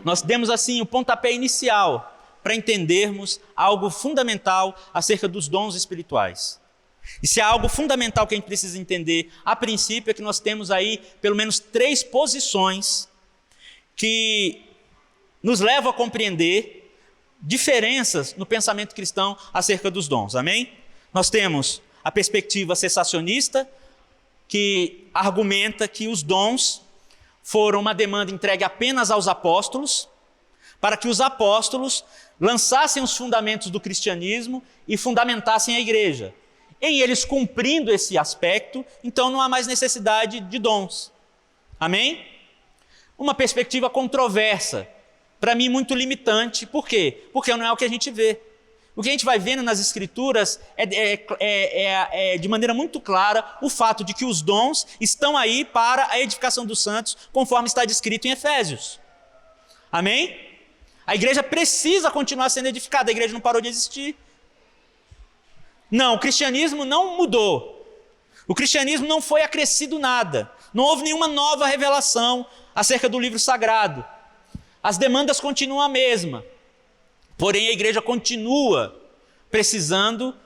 Nós demos assim o pontapé inicial para entendermos algo fundamental acerca dos dons espirituais. E se há algo fundamental que a gente precisa entender, a princípio, é que nós temos aí pelo menos 3 posições que nos levam a compreender diferenças no pensamento cristão acerca dos dons, amém? Nós temos a perspectiva cessacionista, que argumenta que os dons foram uma demanda entregue apenas aos apóstolos, para que os apóstolos lançassem os fundamentos do cristianismo e fundamentassem a igreja. Em eles cumprindo esse aspecto, então não há mais necessidade de dons. Amém? Uma perspectiva controversa, para mim muito limitante. Por quê? Porque não é o que a gente vê. O que a gente vai vendo nas Escrituras é de maneira muito clara o fato de que os dons estão aí para a edificação dos santos, conforme está descrito em Efésios. Amém? A igreja precisa continuar sendo edificada, a igreja não parou de existir. Não, o cristianismo não mudou. O cristianismo não foi acrescido nada. Não houve nenhuma nova revelação acerca do livro sagrado. As demandas continuam a mesma. Porém, a igreja continua precisando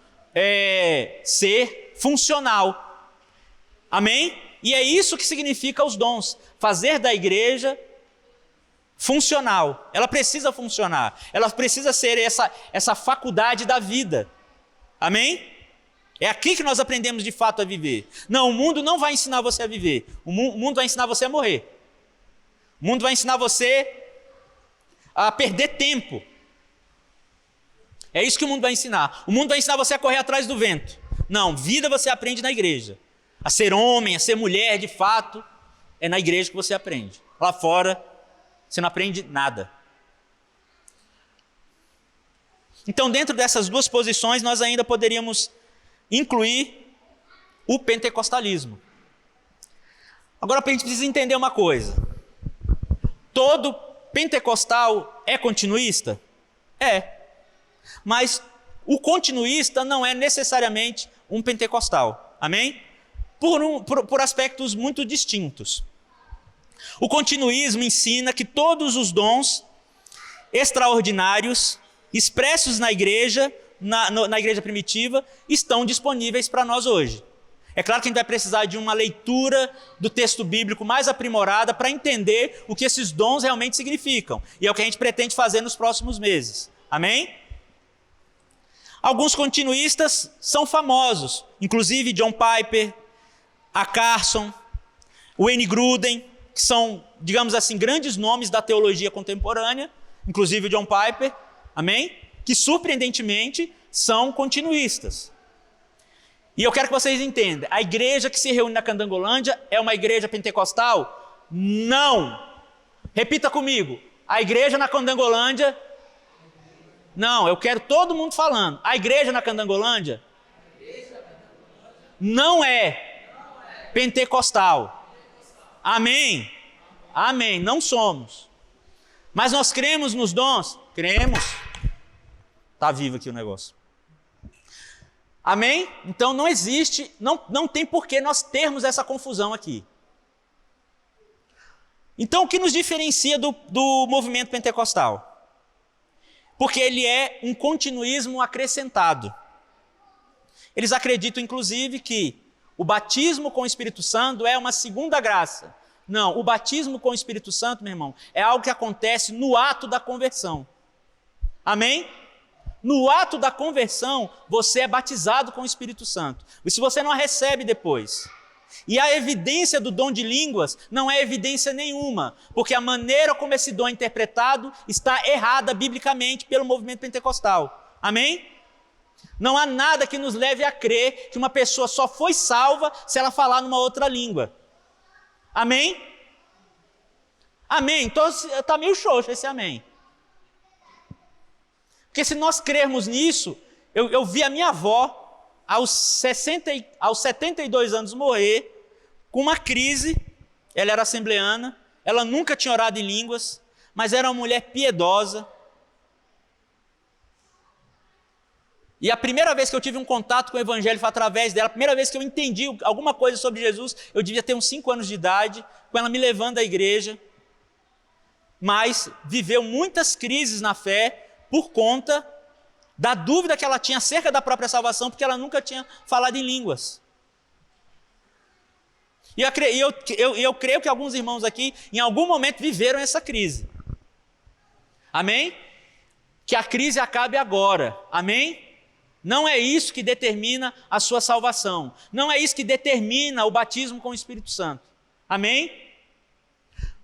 ser funcional. Amém? E é isso que significa os dons. Fazer da igreja funcional. Ela precisa funcionar. Ela precisa ser essa faculdade da vida. Amém? É aqui que nós aprendemos de fato a viver. Não, o mundo não vai ensinar você a viver. O mundo vai ensinar você a morrer. O mundo vai ensinar você a perder tempo. É isso que o mundo vai ensinar. O mundo vai ensinar você a correr atrás do vento. Não, vida você aprende na igreja. A ser homem, a ser mulher, de fato, é na igreja que você aprende. Lá fora, você não aprende nada. Então, dentro dessas 2 posições, nós ainda poderíamos incluir o pentecostalismo. Agora, a gente precisa entender uma coisa. Todo pentecostal é continuista? É. Mas o continuista não é necessariamente um pentecostal. Amém? Por aspectos muito distintos. O continuismo ensina que todos os dons extraordinários expressos na igreja, na igreja primitiva, estão disponíveis para nós hoje. É claro que a gente vai precisar de uma leitura do texto bíblico mais aprimorada para entender o que esses dons realmente significam. E é o que a gente pretende fazer nos próximos meses. Amém? Alguns continuistas são famosos, inclusive John Piper, A. Carson, Wayne Grudem, que são, digamos assim, grandes nomes da teologia contemporânea, inclusive John Piper, amém? Que surpreendentemente são continuistas. E eu quero que vocês entendam, a igreja que se reúne na Candangolândia é uma igreja pentecostal? Não! Repita comigo, a igreja na Candangolândia... Não, eu quero todo mundo falando. A igreja na Candangolândia não é pentecostal. Amém? Amém, não somos. Mas nós cremos nos dons? Cremos. Está vivo aqui o negócio. Amém? Então não existe, não tem por que nós termos essa confusão aqui. Então o que nos diferencia do movimento pentecostal? Porque ele é um continuismo acrescentado. Eles acreditam, inclusive, que o batismo com o Espírito Santo é uma segunda graça. Não, o batismo com o Espírito Santo, meu irmão, é algo que acontece no ato da conversão. Amém? No ato da conversão, você é batizado com o Espírito Santo. E se você não a recebe depois... E a evidência do dom de línguas não é evidência nenhuma, porque a maneira como esse dom é interpretado está errada biblicamente pelo movimento pentecostal. Amém? Não há nada que nos leve a crer que uma pessoa só foi salva se ela falar numa outra língua. Amém? Amém? Então está meio xoxo esse amém. Porque se nós crermos nisso, eu vi a minha avó, aos 72 anos morrer, com uma crise. Ela era assembleana, ela nunca tinha orado em línguas, mas era uma mulher piedosa. E a primeira vez que eu tive um contato com o evangelho foi através dela, a primeira vez que eu entendi alguma coisa sobre Jesus, eu devia ter uns 5 anos de idade, com ela me levando à igreja. mas viveu muitas crises na fé por conta da dúvida que ela tinha acerca da própria salvação, porque ela nunca tinha falado em línguas. E eu creio que alguns irmãos aqui, em algum momento, viveram essa crise. Amém? Que a crise acabe agora. Amém? Não é isso que determina a sua salvação. Não é isso que determina o batismo com o Espírito Santo. Amém?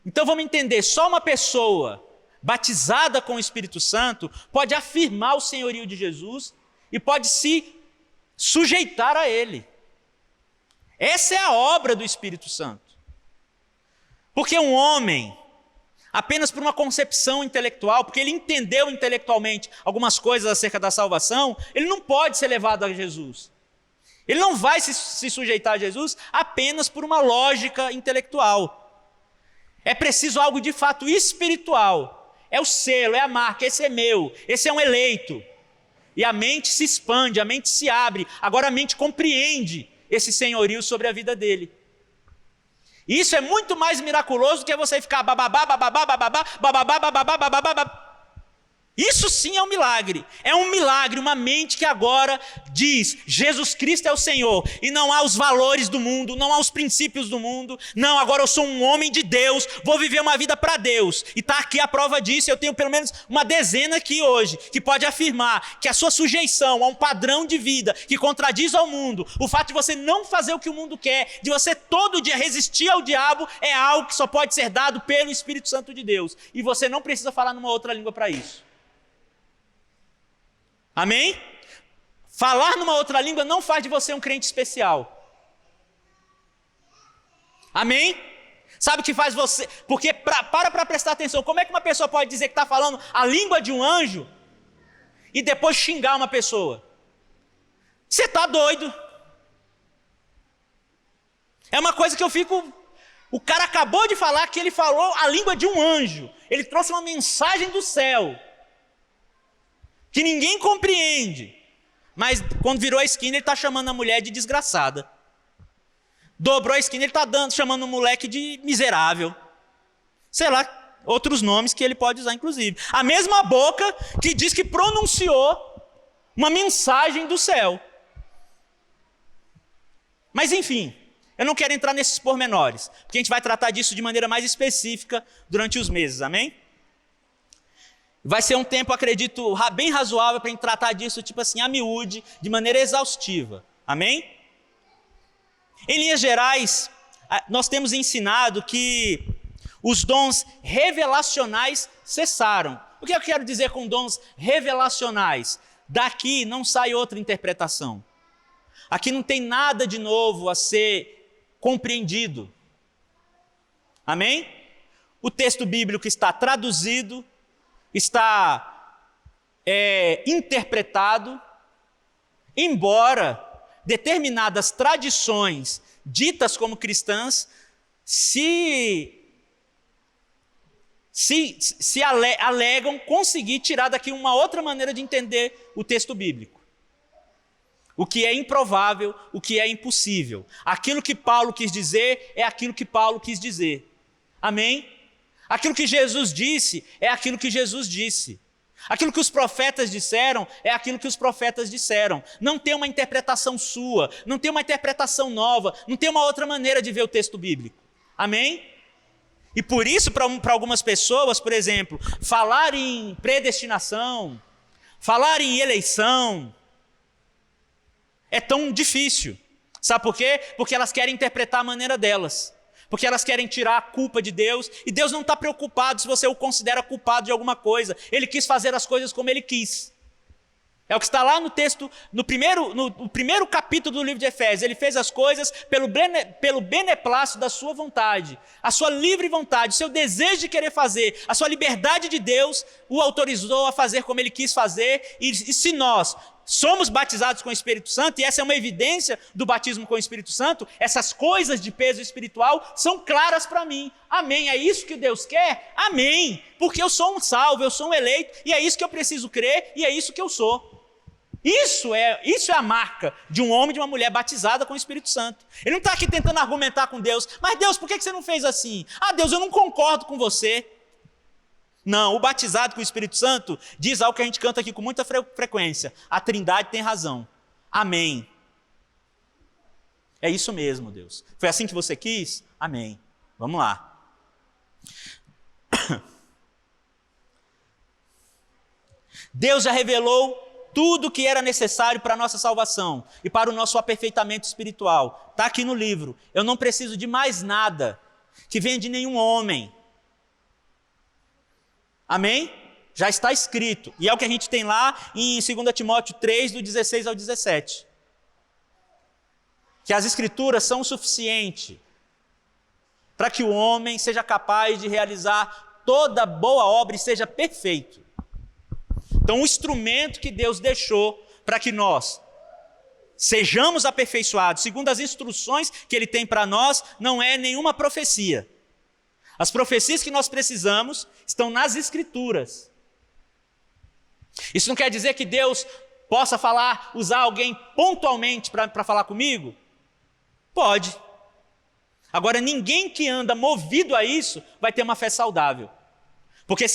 Então vamos entender, só uma pessoa batizada com o Espírito Santo pode afirmar o senhorio de Jesus e pode se sujeitar a Ele. Essa é a obra do Espírito Santo. Porque um homem, apenas por uma concepção intelectual, porque ele entendeu intelectualmente algumas coisas acerca da salvação, ele não pode ser levado a Jesus. Ele não vai se sujeitar a Jesus apenas por uma lógica intelectual. É preciso algo de fato espiritual. É o selo, é a marca, esse é meu, esse é um eleito. E a mente se expande, a mente se abre, agora a mente compreende esse senhorio sobre a vida dele. Isso é muito mais miraculoso do que você ficar bababá, bababá, bababá, bababá, bababá, bababá. Isso sim é um milagre. É um milagre, uma mente que agora diz, Jesus Cristo é o Senhor, e não há os valores do mundo, não há os princípios do mundo, não, agora eu sou um homem de Deus, vou viver uma vida para Deus, e está aqui a prova disso. Eu tenho pelo menos uma dezena aqui hoje, que pode afirmar que a sua sujeição a um padrão de vida que contradiz ao mundo, o fato de você não fazer o que o mundo quer, de você todo dia resistir ao diabo, é algo que só pode ser dado pelo Espírito Santo de Deus, e você não precisa falar numa outra língua para isso. Amém? Falar numa outra língua não faz de você um crente especial. Amém? Sabe o que faz você? Porque para prestar atenção, como é que uma pessoa pode dizer que está falando a língua de um anjo e depois xingar uma pessoa? Você está doido. É uma coisa que eu fico... O cara acabou de falar que ele falou a língua de um anjo. Ele trouxe uma mensagem do céu que ninguém compreende, mas quando virou a esquina ele está chamando a mulher de desgraçada, dobrou a esquina ele está chamando o moleque de miserável, sei lá, outros nomes que ele pode usar inclusive, a mesma boca que diz que pronunciou uma mensagem do céu. Mas enfim, eu não quero entrar nesses pormenores, porque a gente vai tratar disso de maneira mais específica durante os meses, amém? Vai ser um tempo, acredito, bem razoável para a gente tratar disso, tipo assim, a miúde, de maneira exaustiva. Amém? Em linhas gerais, nós temos ensinado que os dons revelacionais cessaram. O que eu quero dizer com dons revelacionais? Daqui não sai outra interpretação. Aqui não tem nada de novo a ser compreendido. Amém? O texto bíblico está traduzido, está interpretado, embora determinadas tradições ditas como cristãs alegam conseguir tirar daqui uma outra maneira de entender o texto bíblico. O que é improvável, o que é impossível. Aquilo que Paulo quis dizer é aquilo que Paulo quis dizer. Amém? Aquilo que Jesus disse é aquilo que Jesus disse. Aquilo que os profetas disseram é aquilo que os profetas disseram. Não tem uma interpretação sua, não tem uma interpretação nova, não tem uma outra maneira de ver o texto bíblico. Amém? E por isso, para algumas pessoas, por exemplo, falar em predestinação, falar em eleição, é tão difícil. Sabe por quê? Porque elas querem interpretar a maneira delas. Porque elas querem tirar a culpa de Deus, e Deus não está preocupado se você o considera culpado de alguma coisa. Ele quis fazer as coisas como Ele quis. É o que está lá no texto, no primeiro capítulo do livro de Efésios. Ele fez as coisas pelo beneplácito da sua vontade, a sua livre vontade, o seu desejo de querer fazer, a sua liberdade de Deus o autorizou a fazer como Ele quis fazer. E se nós somos batizados com o Espírito Santo, e essa é uma evidência do batismo com o Espírito Santo, essas coisas de peso espiritual são claras para mim. Amém? É isso que Deus quer? Amém! Porque eu sou um salvo, eu sou um eleito, e é isso que eu preciso crer, e é isso que eu sou. Isso é a marca de um homem e de uma mulher batizada com o Espírito Santo. Ele não está aqui tentando argumentar com Deus, mas Deus, por que você não fez assim? Ah, Deus, eu não concordo com você. Não, o batizado com o Espírito Santo diz algo que a gente canta aqui com muita frequência. A Trindade tem razão. Amém. É isso mesmo, Deus. Foi assim que você quis? Amém. Vamos lá. Deus já revelou tudo o que era necessário para a nossa salvação e para o nosso aperfeitamento espiritual. Está aqui no livro. Eu não preciso de mais nada que venha de nenhum homem. Amém? Já está escrito. E é o que a gente tem lá em 2 Timóteo 3, do 16 ao 17. Que as Escrituras são o suficiente para que o homem seja capaz de realizar toda boa obra e seja perfeito. Então, o instrumento que Deus deixou para que nós sejamos aperfeiçoados, segundo as instruções que Ele tem para nós, não é nenhuma profecia. As profecias que nós precisamos estão nas Escrituras. Isso não quer dizer que Deus possa usar alguém pontualmente para falar comigo? Pode. Agora, ninguém que anda movido a isso vai ter uma fé saudável. Porque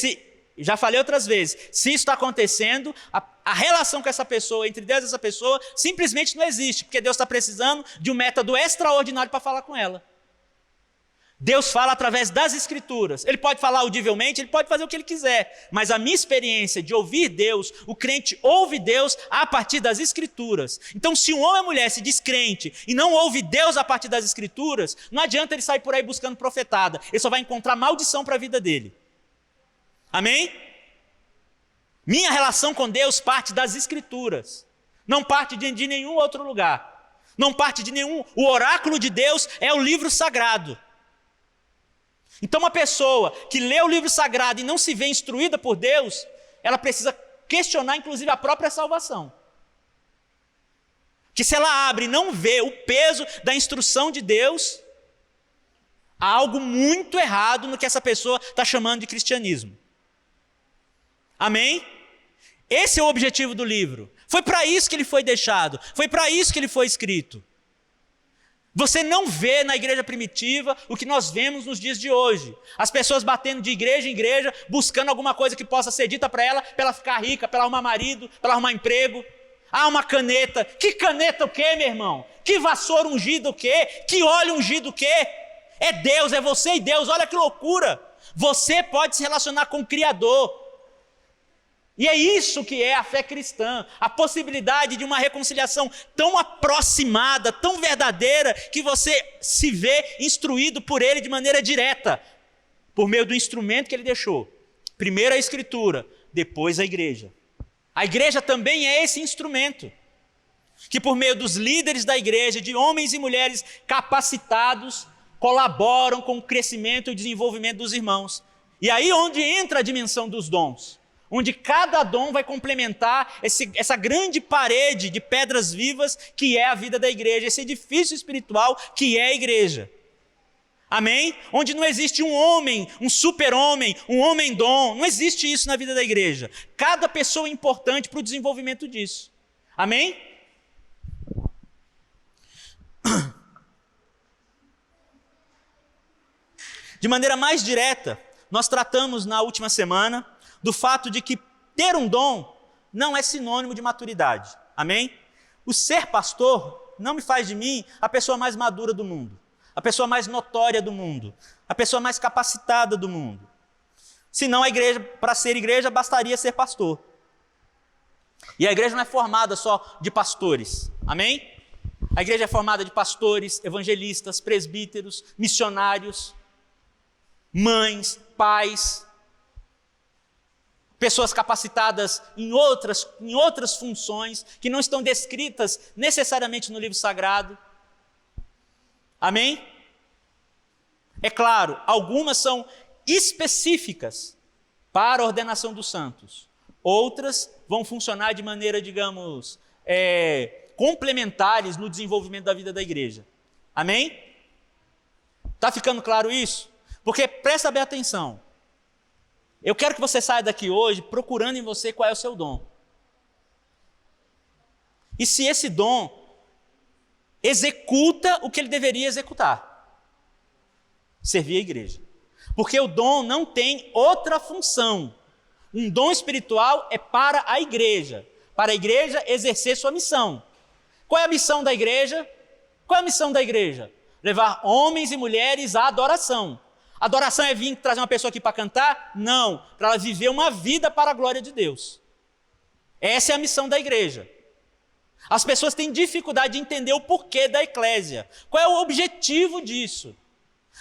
já falei outras vezes, se isso está acontecendo, a relação com essa pessoa, entre Deus e essa pessoa, simplesmente não existe, porque Deus está precisando de um método extraordinário para falar com ela. Deus fala através das Escrituras. Ele pode falar audivelmente, ele pode fazer o que ele quiser, mas a minha experiência de ouvir Deus, o crente ouve Deus a partir das Escrituras. Então, se um homem ou mulher se diz crente e não ouve Deus a partir das Escrituras, não adianta ele sair por aí buscando profetada, ele só vai encontrar maldição para a vida dele. Amém? Minha relação com Deus parte das Escrituras, não parte de nenhum outro lugar, não parte de nenhum. O oráculo de Deus é o livro sagrado. Então, uma pessoa que lê o livro sagrado e não se vê instruída por Deus, ela precisa questionar, inclusive, a própria salvação. Que se ela abre e não vê o peso da instrução de Deus, há algo muito errado no que essa pessoa está chamando de cristianismo. Amém? Esse é o objetivo do livro. Foi para isso que ele foi deixado, foi para isso que ele foi escrito. Você não vê na igreja primitiva o que nós vemos nos dias de hoje. As pessoas batendo de igreja em igreja, buscando alguma coisa que possa ser dita para ela ficar rica, para ela arrumar marido, para ela arrumar emprego. Ah, uma caneta. Que caneta o quê, meu irmão? Que vassoura ungida o quê? Que óleo ungido o quê? É Deus, é você e Deus. Olha que loucura. Você pode se relacionar com o Criador. E é isso que é a fé cristã, a possibilidade de uma reconciliação tão aproximada, tão verdadeira, que você se vê instruído por Ele de maneira direta, por meio do instrumento que Ele deixou. Primeiro a Escritura, depois a igreja. A igreja também é esse instrumento, que por meio dos líderes da igreja, de homens e mulheres capacitados, colaboram com o crescimento e o desenvolvimento dos irmãos. E aí onde entra a dimensão dos dons, onde cada dom vai complementar essa grande parede de pedras vivas que é a vida da igreja, esse edifício espiritual que é a igreja. Amém? Onde não existe um homem, um super-homem, um homem-dom, não existe isso na vida da igreja. Cada pessoa é importante para o desenvolvimento disso. Amém? De maneira mais direta, nós tratamos na última semana do fato de que ter um dom não é sinônimo de maturidade. Amém? O ser pastor não me faz de mim a pessoa mais madura do mundo, a pessoa mais notória do mundo, a pessoa mais capacitada do mundo. Senão a igreja, para ser igreja, bastaria ser pastor. E a igreja não é formada só de pastores. Amém? A igreja é formada de pastores, evangelistas, presbíteros, missionários, mães, pais, pessoas capacitadas em outras funções que não estão descritas necessariamente no livro sagrado. Amém? É claro, algumas são específicas para a ordenação dos santos. Outras vão funcionar de maneira, digamos, complementares no desenvolvimento da vida da igreja. Amém? Está ficando claro isso? Porque presta bem atenção. Eu quero que você saia daqui hoje procurando em você qual é o seu dom. E se esse dom executa o que ele deveria executar. Servir a igreja. Porque o dom não tem outra função. Um dom espiritual é para a igreja exercer sua missão. Qual é a missão da igreja? Qual é a missão da igreja? Levar homens e mulheres à adoração. Adoração é vir trazer uma pessoa aqui para cantar? Não, para ela viver uma vida para a glória de Deus. Essa é a missão da igreja. As pessoas têm dificuldade de entender o porquê da eclésia. Qual é o objetivo disso?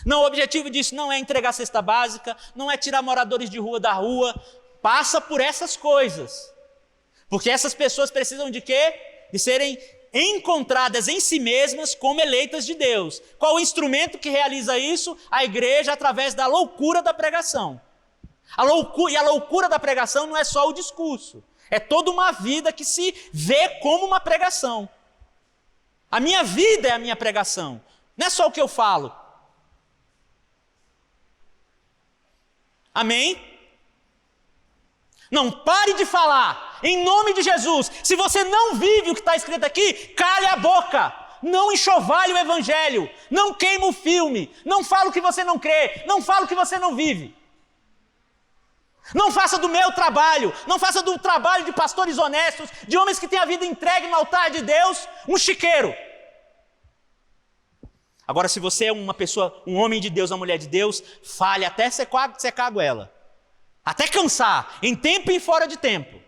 Não, o objetivo disso não é entregar cesta básica, não é tirar moradores de rua da rua. Passa por essas coisas. Porque essas pessoas precisam de quê? De serem encontradas em si mesmas como eleitas de Deus. Qual o instrumento que realiza isso? A igreja, através da loucura da pregação. A loucura da pregação não é só o discurso. É toda uma vida que se vê como uma pregação. A minha vida é a minha pregação. Não é só o que eu falo. Amém? Não pare de falar, em nome de Jesus. Se você não vive o que está escrito aqui, cale a boca. Não enxovale o evangelho. Não queima o filme. Não fala o que você não crê. Não fala o que você não vive. Não faça do meu trabalho, não faça do trabalho de pastores honestos, de homens que têm a vida entregue no altar de Deus, um chiqueiro. Agora, se você é uma pessoa, um homem de Deus, uma mulher de Deus, fale até secar a goela. Até cansar, em tempo e fora de tempo.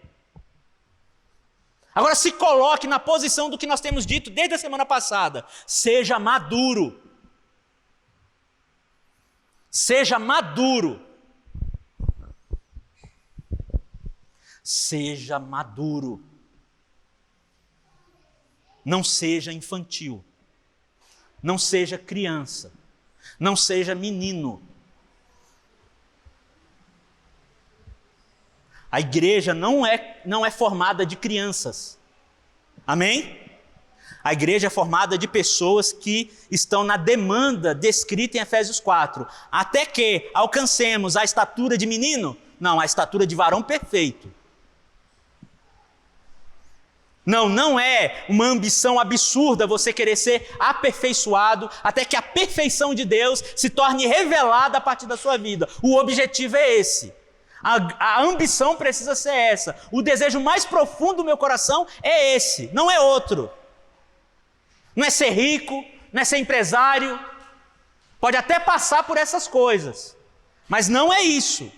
Agora se coloque na posição do que nós temos dito desde a semana passada. Seja maduro. Seja maduro. Seja maduro. Não seja infantil. Não seja criança. Não seja menino. A igreja não é formada de crianças. Amém? A igreja é formada de pessoas que estão na demanda descrita em Efésios 4. Até que alcancemos a estatura de menino? Não, a estatura de varão perfeito. Não é uma ambição absurda você querer ser aperfeiçoado até que a perfeição de Deus se torne revelada a partir da sua vida. O objetivo é esse. A ambição precisa ser essa. O desejo mais profundo do meu coração é esse, não é outro. Não é ser rico, não é ser empresário. Pode até passar por essas coisas, mas não é isso.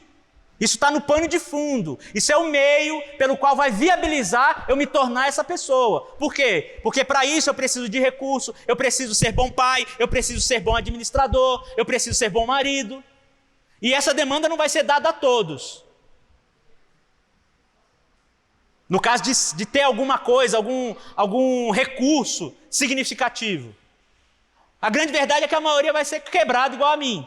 Isso está no pano de fundo. Isso é o meio pelo qual vai viabilizar eu me tornar essa pessoa. Por quê? Porque para isso eu preciso de recurso, eu preciso ser bom pai, eu preciso ser bom administrador, eu preciso ser bom marido. E essa demanda não vai ser dada a todos. No caso de ter alguma coisa, algum recurso significativo. A grande verdade é que a maioria vai ser quebrada igual a mim.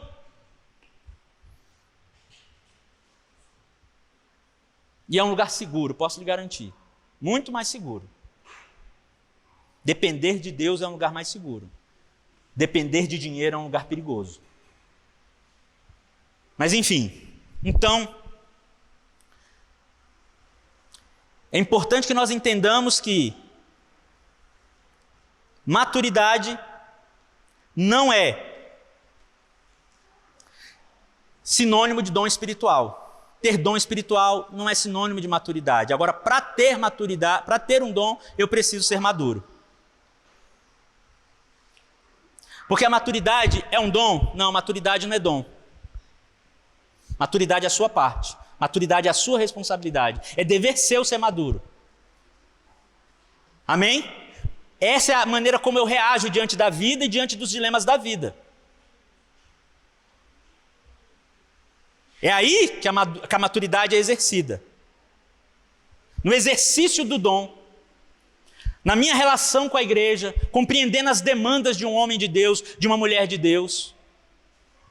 E é um lugar seguro, posso lhe garantir. Muito mais seguro. Depender de Deus é um lugar mais seguro. Depender de dinheiro é um lugar perigoso. Mas enfim, então, é importante que nós entendamos que maturidade não é sinônimo de dom espiritual. Ter dom espiritual não é sinônimo de maturidade. Agora, para ter maturidade, para ter um dom, eu preciso ser maduro. Porque a maturidade é um dom? Não, maturidade não é dom. Maturidade é a sua parte. Maturidade é a sua responsabilidade. É dever seu ser maduro. Amém? Essa é a maneira como eu reajo diante da vida e diante dos dilemas da vida. É aí que a maturidade é exercida. No exercício do dom, na minha relação com a igreja, compreendendo as demandas de um homem de Deus, de uma mulher de Deus,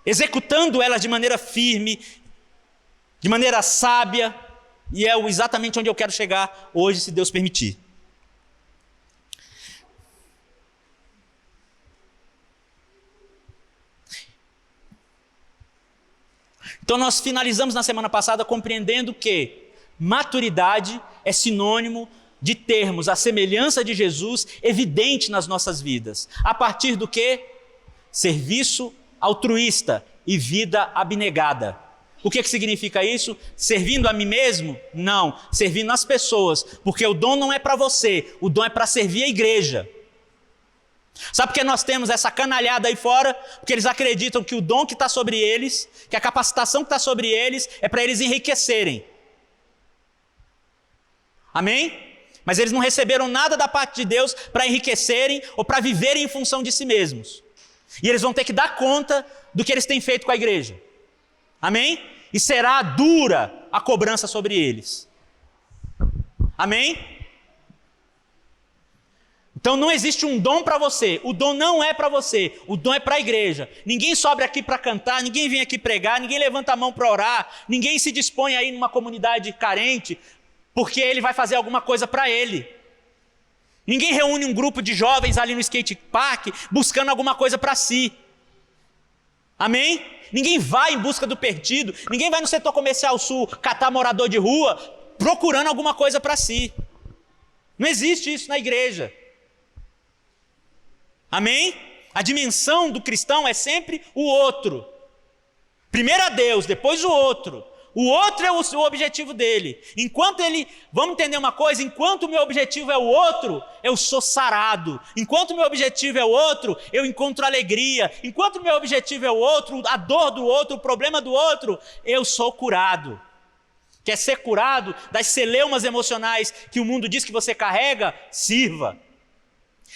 executando elas de maneira firme, de maneira sábia, e é exatamente onde eu quero chegar hoje, se Deus permitir. Então nós finalizamos na semana passada compreendendo que maturidade é sinônimo de termos a semelhança de Jesus evidente nas nossas vidas. A partir do quê? Serviço altruísta, e vida abnegada. O que significa isso? Servindo a mim mesmo? Não, servindo as pessoas, porque o dom não é para você, o dom é para servir a igreja. Sabe por que nós temos essa canalhada aí fora? Porque eles acreditam que o dom que está sobre eles, que a capacitação que está sobre eles, é para eles enriquecerem. Amém? Mas eles não receberam nada da parte de Deus para enriquecerem ou para viverem em função de si mesmos. E eles vão ter que dar conta do que eles têm feito com a igreja. Amém? E será dura a cobrança sobre eles. Amém? Então não existe um dom para você, o dom não é para você, o dom é para a igreja. Ninguém sobe aqui para cantar, ninguém vem aqui pregar, ninguém levanta a mão para orar, ninguém se dispõe aí numa comunidade carente, porque ele vai fazer alguma coisa para ele. Ninguém reúne um grupo de jovens ali no skate park buscando alguma coisa para si. Amém? Ninguém vai em busca do perdido, ninguém vai no setor comercial sul catar morador de rua procurando alguma coisa para si. Não existe isso na igreja. Amém? A dimensão do cristão é sempre o outro. Primeiro a Deus, depois o outro. O outro é o objetivo dele. Vamos entender uma coisa, enquanto o meu objetivo é o outro, eu sou sarado. Enquanto o meu objetivo é o outro, eu encontro alegria. Enquanto o meu objetivo é o outro, a dor do outro, o problema do outro, eu sou curado. Quer ser curado das celeumas emocionais que o mundo diz que você carrega? Sirva.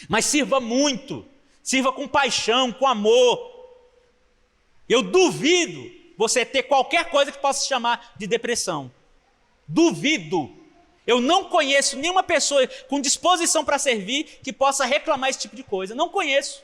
Mas sirva muito, sirva com paixão, com amor. Eu duvido você ter qualquer coisa que possa se chamar de depressão. Duvido. Eu não conheço nenhuma pessoa com disposição para servir que possa reclamar esse tipo de coisa. Não conheço.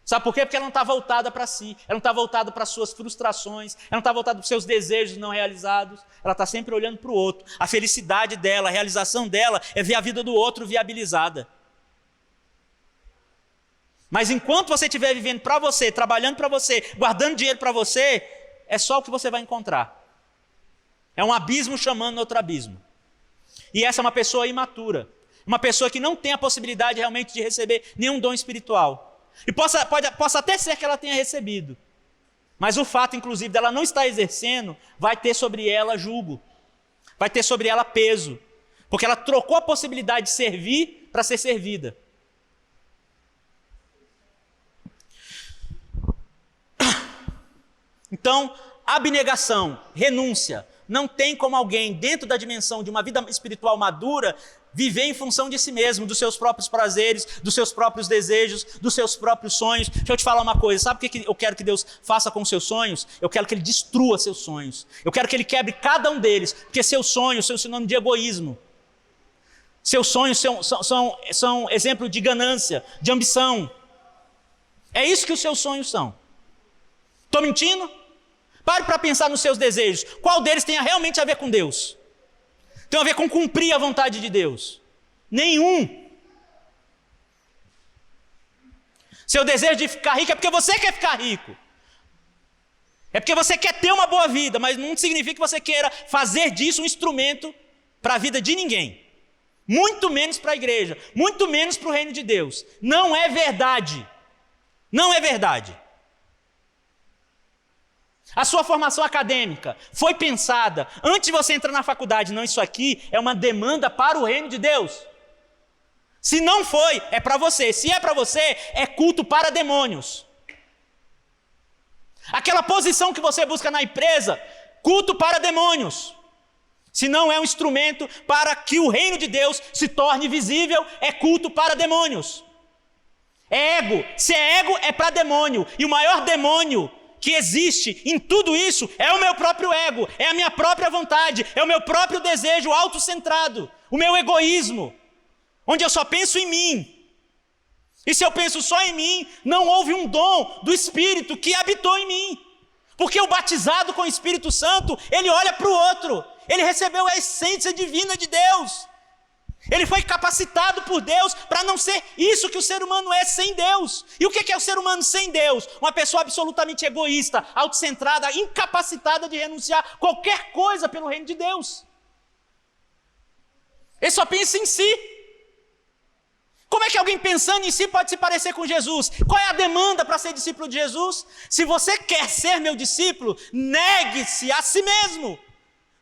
Sabe por quê? Porque ela não está voltada para si, ela não está voltada para as suas frustrações, ela não está voltada para os seus desejos não realizados, ela está sempre olhando para o outro. A felicidade dela, a realização dela é ver a vida do outro viabilizada. Mas enquanto você estiver vivendo para você, trabalhando para você, guardando dinheiro para você, é só o que você vai encontrar. É um abismo chamando outro abismo. E essa é uma pessoa imatura, uma pessoa que não tem a possibilidade realmente de receber nenhum dom espiritual. E possa até ser que ela tenha recebido, mas o fato, inclusive, dela não estar exercendo, vai ter sobre ela jugo, vai ter sobre ela peso, porque ela trocou a possibilidade de servir para ser servida. Então, abnegação, renúncia, não tem como alguém dentro da dimensão de uma vida espiritual madura viver em função de si mesmo, dos seus próprios prazeres, dos seus próprios desejos, dos seus próprios sonhos. Deixa eu te falar uma coisa, sabe o que eu quero que Deus faça com os seus sonhos? Eu quero que Ele destrua seus sonhos. Eu quero que Ele quebre cada um deles, porque seus sonhos são sinônimo de egoísmo. Seus sonhos são exemplo de ganância, de ambição. É isso que os seus sonhos são. Estou mentindo? Pare para pensar nos seus desejos. Qual deles tem realmente a ver com Deus? Tem a ver com cumprir a vontade de Deus? Nenhum. Seu desejo de ficar rico é porque você quer ficar rico. É porque você quer ter uma boa vida, mas não significa que você queira fazer disso um instrumento para a vida de ninguém. Muito menos para a igreja, muito menos para o reino de Deus. Não é verdade. Não é verdade. A sua formação acadêmica foi pensada antes de você entrar na faculdade. Não, isso aqui é uma demanda para o reino de Deus. Se não foi, é para você. Se é para você, é culto para demônios. Aquela posição que você busca na empresa, culto para demônios. Se não é um instrumento para que o reino de Deus se torne visível, é culto para demônios. É ego. Se é ego, é para demônio. E o maior demônio que existe em tudo isso é o meu próprio ego, é a minha própria vontade, é o meu próprio desejo autocentrado, o meu egoísmo, onde eu só penso em mim. E se eu penso só em mim, não houve um dom do Espírito que habitou em mim. Porque o batizado com o Espírito Santo, ele olha para o outro, ele recebeu a essência divina de Deus. Ele foi capacitado por Deus para não ser isso que o ser humano é sem Deus. E o que é o ser humano sem Deus? Uma pessoa absolutamente egoísta, autocentrada, incapacitada de renunciar qualquer coisa pelo reino de Deus. Ele só pensa em si. Como é que alguém pensando em si pode se parecer com Jesus? Qual é a demanda para ser discípulo de Jesus? Se você quer ser meu discípulo, negue-se a si mesmo.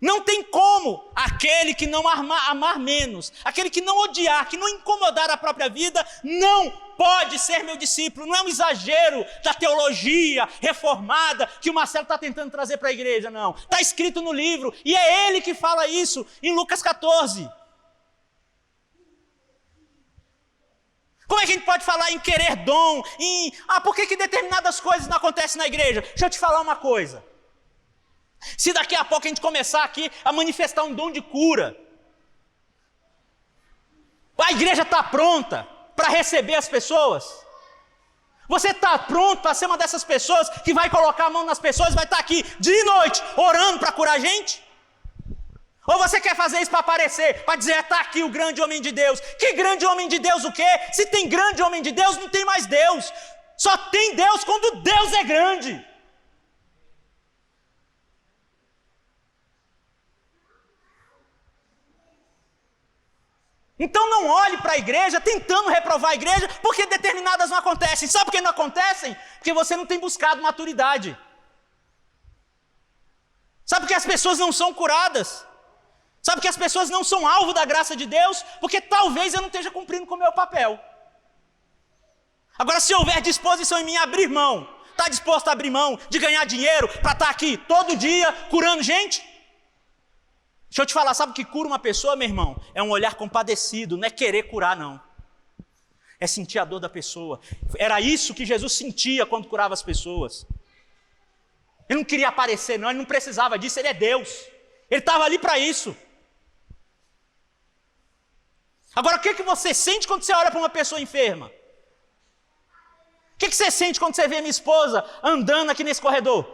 Não tem como aquele que não amar menos, aquele que não odiar, que não incomodar a própria vida, não pode ser meu discípulo. Não é um exagero da teologia reformada que o Marcelo está tentando trazer para a igreja, não. Está escrito no livro, e é ele que fala isso em Lucas 14. Como é que a gente pode falar em querer dom, por que determinadas coisas não acontecem na igreja? Deixa eu te falar uma coisa. Se daqui a pouco a gente começar aqui a manifestar um dom de cura, a igreja está pronta para receber as pessoas? Você está pronto para ser uma dessas pessoas que vai colocar a mão nas pessoas e vai estar aqui dia e noite orando para curar a gente? Ou você quer fazer isso para aparecer, para dizer, está aqui o grande homem de Deus? Que grande homem de Deus o quê? Se tem grande homem de Deus, não tem mais Deus. Só tem Deus quando Deus é grande. Então não olhe para a igreja tentando reprovar a igreja, porque determinadas não acontecem. Sabe por que não acontecem? Porque você não tem buscado maturidade. Sabe por que as pessoas não são curadas? Sabe por que as pessoas não são alvo da graça de Deus? Porque talvez eu não esteja cumprindo com o meu papel. Agora, se houver disposição em mim a abrir mão, está disposto a abrir mão de ganhar dinheiro para estar aqui todo dia curando gente? Deixa eu te falar, sabe o que cura uma pessoa, meu irmão? É um olhar compadecido, não é querer curar, não. É sentir a dor da pessoa. Era isso que Jesus sentia quando curava as pessoas. Ele não queria aparecer, não, ele não precisava disso, ele é Deus. Ele estava ali para isso. Agora, o que você sente quando você olha para uma pessoa enferma? O que você sente quando você vê minha esposa andando aqui nesse corredor?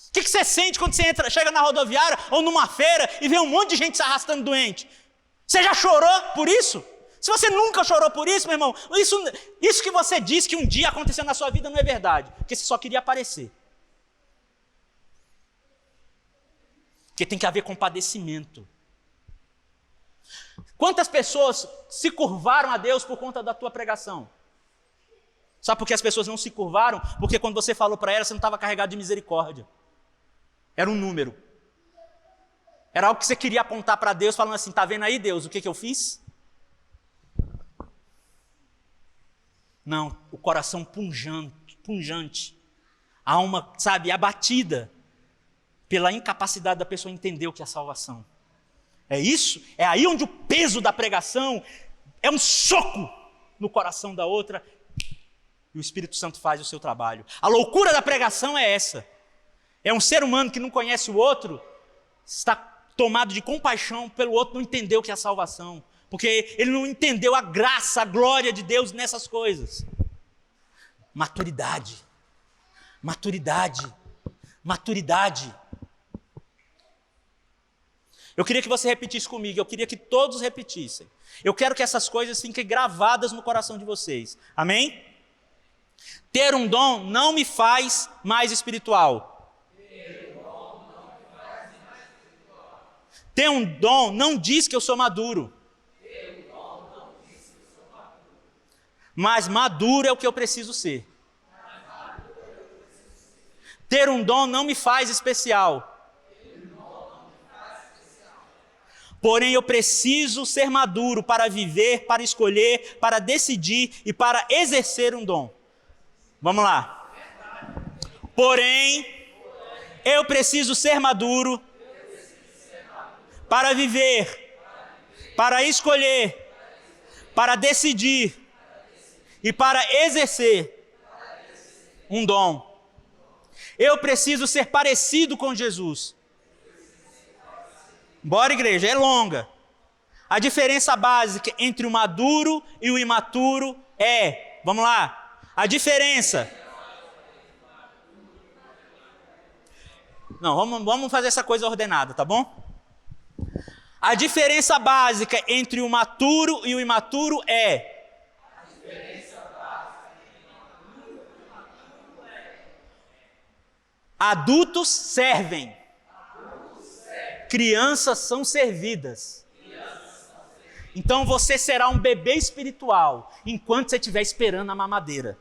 O que você sente quando você chega na rodoviária ou numa feira e vê um monte de gente se arrastando doente? Você já chorou por isso? Se você nunca chorou por isso, meu irmão, isso que você diz que um dia aconteceu na sua vida não é verdade, porque você só queria aparecer. Porque tem que haver compadecimento. Quantas pessoas se curvaram a Deus por conta da tua pregação? Sabe por que as pessoas não se curvaram? Porque quando você falou para elas, você não estava carregado de misericórdia. Era um número. Era algo que você queria apontar para Deus, falando assim, está vendo aí, Deus, o que eu fiz? Não, o coração punjante, a alma, sabe, abatida pela incapacidade da pessoa entender o que é salvação. É isso? É aí onde o peso da pregação é um soco no coração da outra e o Espírito Santo faz o seu trabalho. A loucura da pregação é essa. É um ser humano que não conhece o outro, está tomado de compaixão pelo outro, não entendeu o que é a salvação, porque ele não entendeu a graça, a glória de Deus nessas coisas. Maturidade. Eu queria que você repetisse comigo, eu queria que todos repetissem. Eu quero que essas coisas fiquem gravadas no coração de vocês. Amém? Ter um dom não me faz mais espiritual. Ter um dom não diz que eu sou maduro. Mas maduro é o que eu preciso ser. Ter um dom não me faz especial. Porém, eu preciso ser maduro para viver, para escolher, para decidir e para exercer um dom. Vamos lá. Porém, eu preciso ser maduro para viver, para escolher, para decidir e para exercer um dom. Eu preciso ser parecido com Jesus. Bora, igreja, é longa. A diferença básica entre o maduro e o imaturo é, vamos lá, a diferença. Não, vamos fazer essa coisa ordenada, tá bom? A diferença básica entre o maturo e o imaturo é. Adultos servem. Crianças são servidas. Então você será um bebê espiritual enquanto você estiver esperando a mamadeira.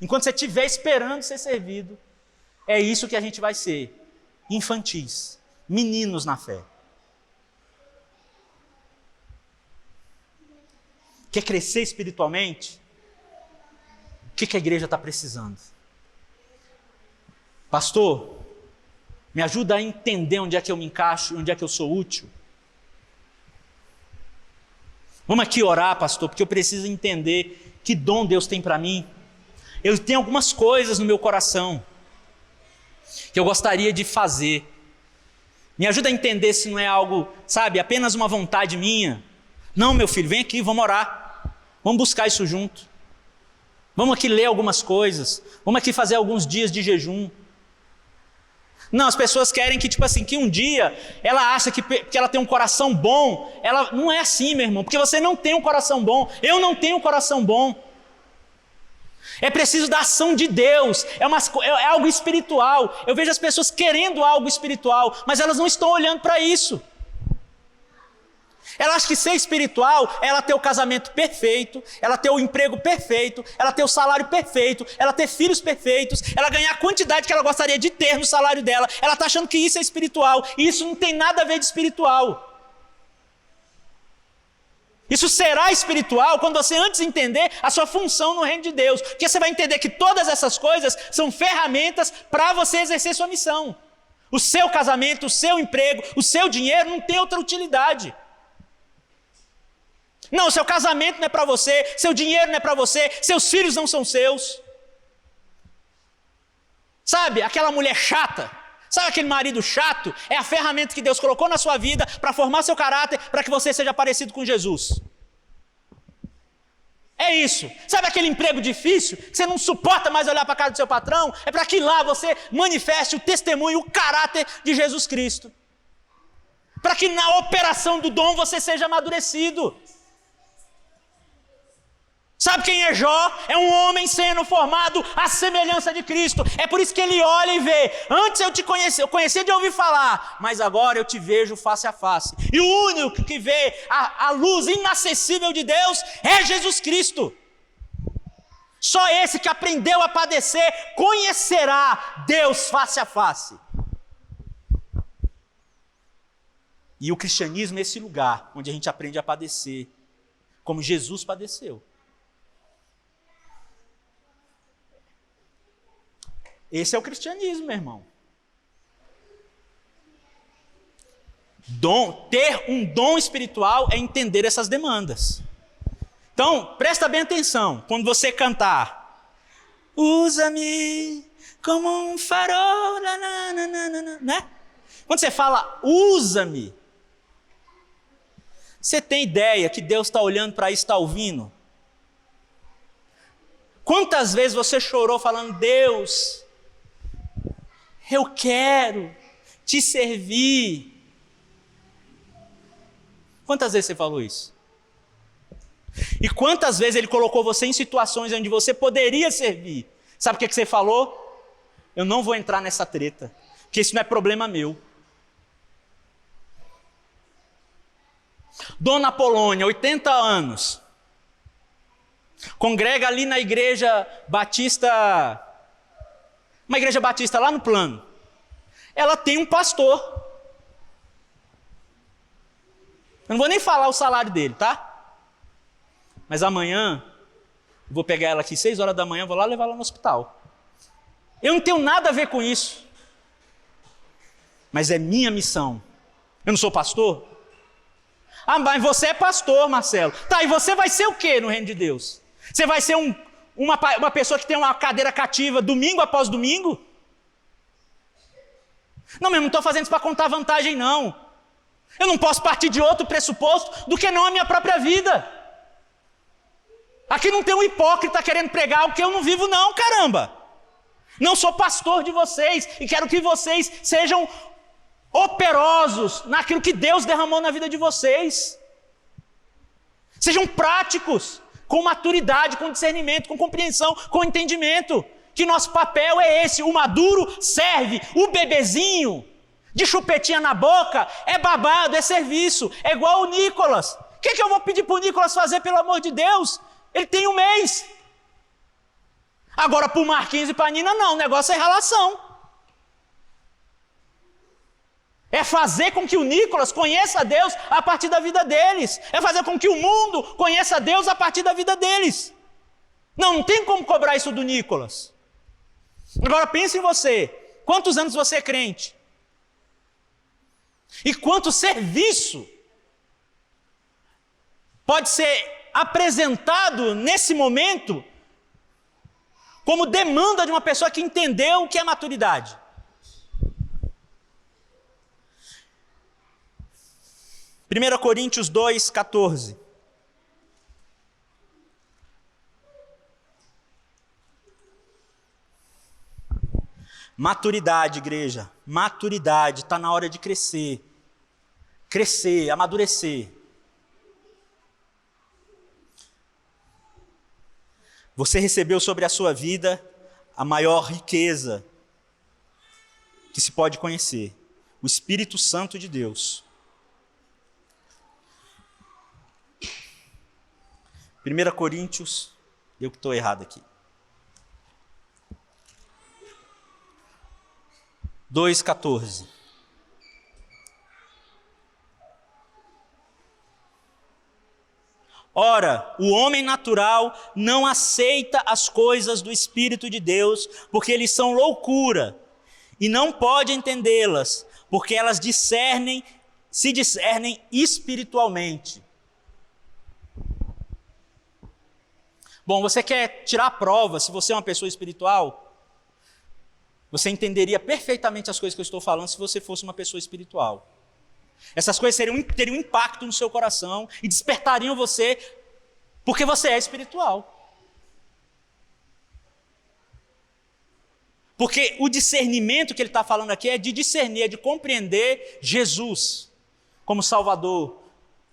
Enquanto você estiver esperando ser servido, é isso que a gente vai ser. Infantis, meninos na fé. Quer crescer espiritualmente? O que a igreja está precisando? Pastor, me ajuda a entender onde é que eu me encaixo, onde é que eu sou útil. Vamos aqui orar, pastor, porque eu preciso entender que dom Deus tem para mim. Eu tenho algumas coisas no meu coração que eu gostaria de fazer. Me ajuda a entender se não é algo, sabe, apenas uma vontade minha. Não, meu filho, vem aqui, vamos orar. Vamos buscar isso junto. Vamos aqui ler algumas coisas. Vamos aqui fazer alguns dias de jejum. Não, as pessoas querem que, tipo assim, que um dia ela acha que ela tem um coração bom. Ela não é assim, meu irmão, porque você não tem um coração bom. Eu não tenho um coração bom. É preciso da ação de Deus, é algo espiritual. Eu vejo as pessoas querendo algo espiritual, mas elas não estão olhando para isso. Ela acha que ser espiritual é ela ter o casamento perfeito, ela ter o emprego perfeito, ela ter o salário perfeito, ela ter filhos perfeitos, ela ganhar a quantidade que ela gostaria de ter no salário dela. Ela está achando que isso é espiritual, e isso não tem nada a ver de espiritual. Isso será espiritual quando você antes entender a sua função no reino de Deus, porque você vai entender que todas essas coisas são ferramentas para você exercer sua missão. O seu casamento, o seu emprego, o seu dinheiro não tem outra utilidade. Não, seu casamento não é para você, seu dinheiro não é para você, seus filhos não são seus. Sabe, aquela mulher chata, sabe aquele marido chato? É a ferramenta que Deus colocou na sua vida para formar seu caráter, para que você seja parecido com Jesus. É isso. Sabe aquele emprego difícil, que você não suporta mais olhar para a cara do seu patrão? É para que lá você manifeste o testemunho, o caráter de Jesus Cristo. Para que na operação do dom você seja amadurecido. Sabe quem é Jó? É um homem sendo formado à semelhança de Cristo. É por isso que ele olha e vê. Antes eu te conhecia, eu conhecia de ouvir falar, mas agora eu te vejo face a face. E o único que vê a luz inacessível de Deus é Jesus Cristo. Só esse que aprendeu a padecer conhecerá Deus face a face. E o cristianismo é esse lugar onde a gente aprende a padecer, como Jesus padeceu. Esse é o cristianismo, meu irmão. Ter um dom espiritual é entender essas demandas. Então, presta bem atenção, quando você cantar, usa-me como um farol, né? Quando você fala, usa-me, você tem ideia que Deus está olhando para isso, está ouvindo? Quantas vezes você chorou falando, Deus, eu quero te servir. Quantas vezes você falou isso? E quantas vezes Ele colocou você em situações onde você poderia servir? Sabe o que você falou? Eu não vou entrar nessa treta, porque isso não é problema meu. Dona Polônia, 80 anos, congrega ali na igreja batista, uma igreja batista lá no Plano. Ela tem um pastor. Eu não vou nem falar o salário dele, tá? Mas amanhã, eu vou pegar ela aqui 6 horas da manhã, vou lá levar ela no hospital. Eu não tenho nada a ver com isso. Mas é minha missão. Eu não sou pastor? Ah, mas você é pastor, Marcelo. Tá, e você vai ser o quê no reino de Deus? Você vai ser uma pessoa que tem uma cadeira cativa domingo após domingo? Não, eu não estou fazendo isso para contar vantagem, não. Eu não posso partir de outro pressuposto do que não a minha própria vida. Aqui não tem um hipócrita querendo pregar o que eu não vivo, não, caramba. Não sou pastor de vocês e quero que vocês sejam operosos naquilo que Deus derramou na vida de vocês. Sejam práticos, com maturidade, com discernimento, com compreensão, com entendimento. Que nosso papel é esse, o maduro serve, o bebezinho de chupetinha na boca, é babado, é serviço. É igual o Nicolas. O que eu vou pedir para o Nicolas fazer, pelo amor de Deus? Ele tem um mês. Agora, para o Marquinhos e para a Nina, não. O negócio é relação. É fazer com que o Nicolas conheça a Deus a partir da vida deles. É fazer com que o mundo conheça a Deus a partir da vida deles. Não tem como cobrar isso do Nicolas. Agora pense em você. Quantos anos você é crente? E quanto serviço pode ser apresentado nesse momento como demanda de uma pessoa que entendeu o que é maturidade? Primeira Coríntios 2:14. Maturidade, igreja, maturidade, está na hora de crescer, amadurecer. Você recebeu sobre a sua vida a maior riqueza que se pode conhecer, o Espírito Santo de Deus. 1 Coríntios, eu que estou errado aqui. 2:14. Ora, o homem natural não aceita as coisas do Espírito de Deus, porque eles são loucura, e não pode entendê-las, porque elas se discernem espiritualmente. Bom, você quer tirar a prova se você é uma pessoa espiritual? Você entenderia perfeitamente as coisas que eu estou falando se você fosse uma pessoa espiritual. Essas coisas teriam um impacto no seu coração e despertariam você porque você é espiritual. Porque o discernimento que ele está falando aqui é de discernir, é de compreender Jesus como Salvador,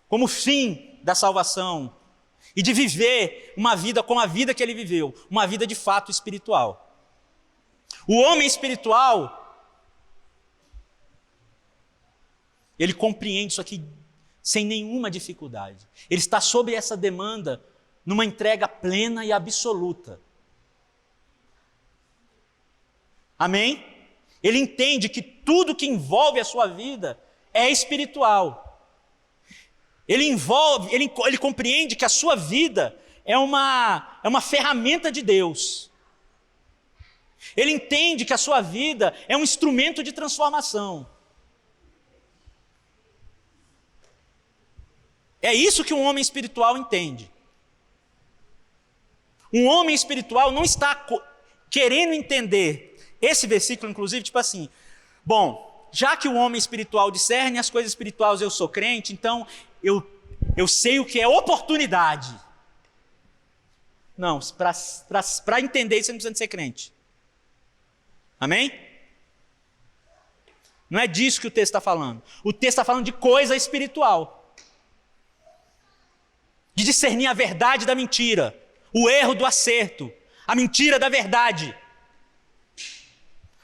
como fim da salvação, e de viver uma vida como a vida que ele viveu, uma vida de fato espiritual. O homem espiritual, ele compreende isso aqui sem nenhuma dificuldade. Ele está sob essa demanda numa entrega plena e absoluta. Amém? Ele entende que tudo que envolve a sua vida é espiritual. Ele compreende que a sua vida é uma ferramenta de Deus. Ele entende que a sua vida é um instrumento de transformação. É isso que um homem espiritual entende. Um homem espiritual não está querendo entender esse versículo, inclusive, tipo assim, bom, já que o homem espiritual discerne as coisas espirituais, eu sou crente, então eu sei o que é oportunidade. Não, para entender isso, você não precisa de ser crente. Amém? Não é disso que o texto está falando. O texto está falando de coisa espiritual. De discernir a verdade da mentira, o erro do acerto, a mentira da verdade,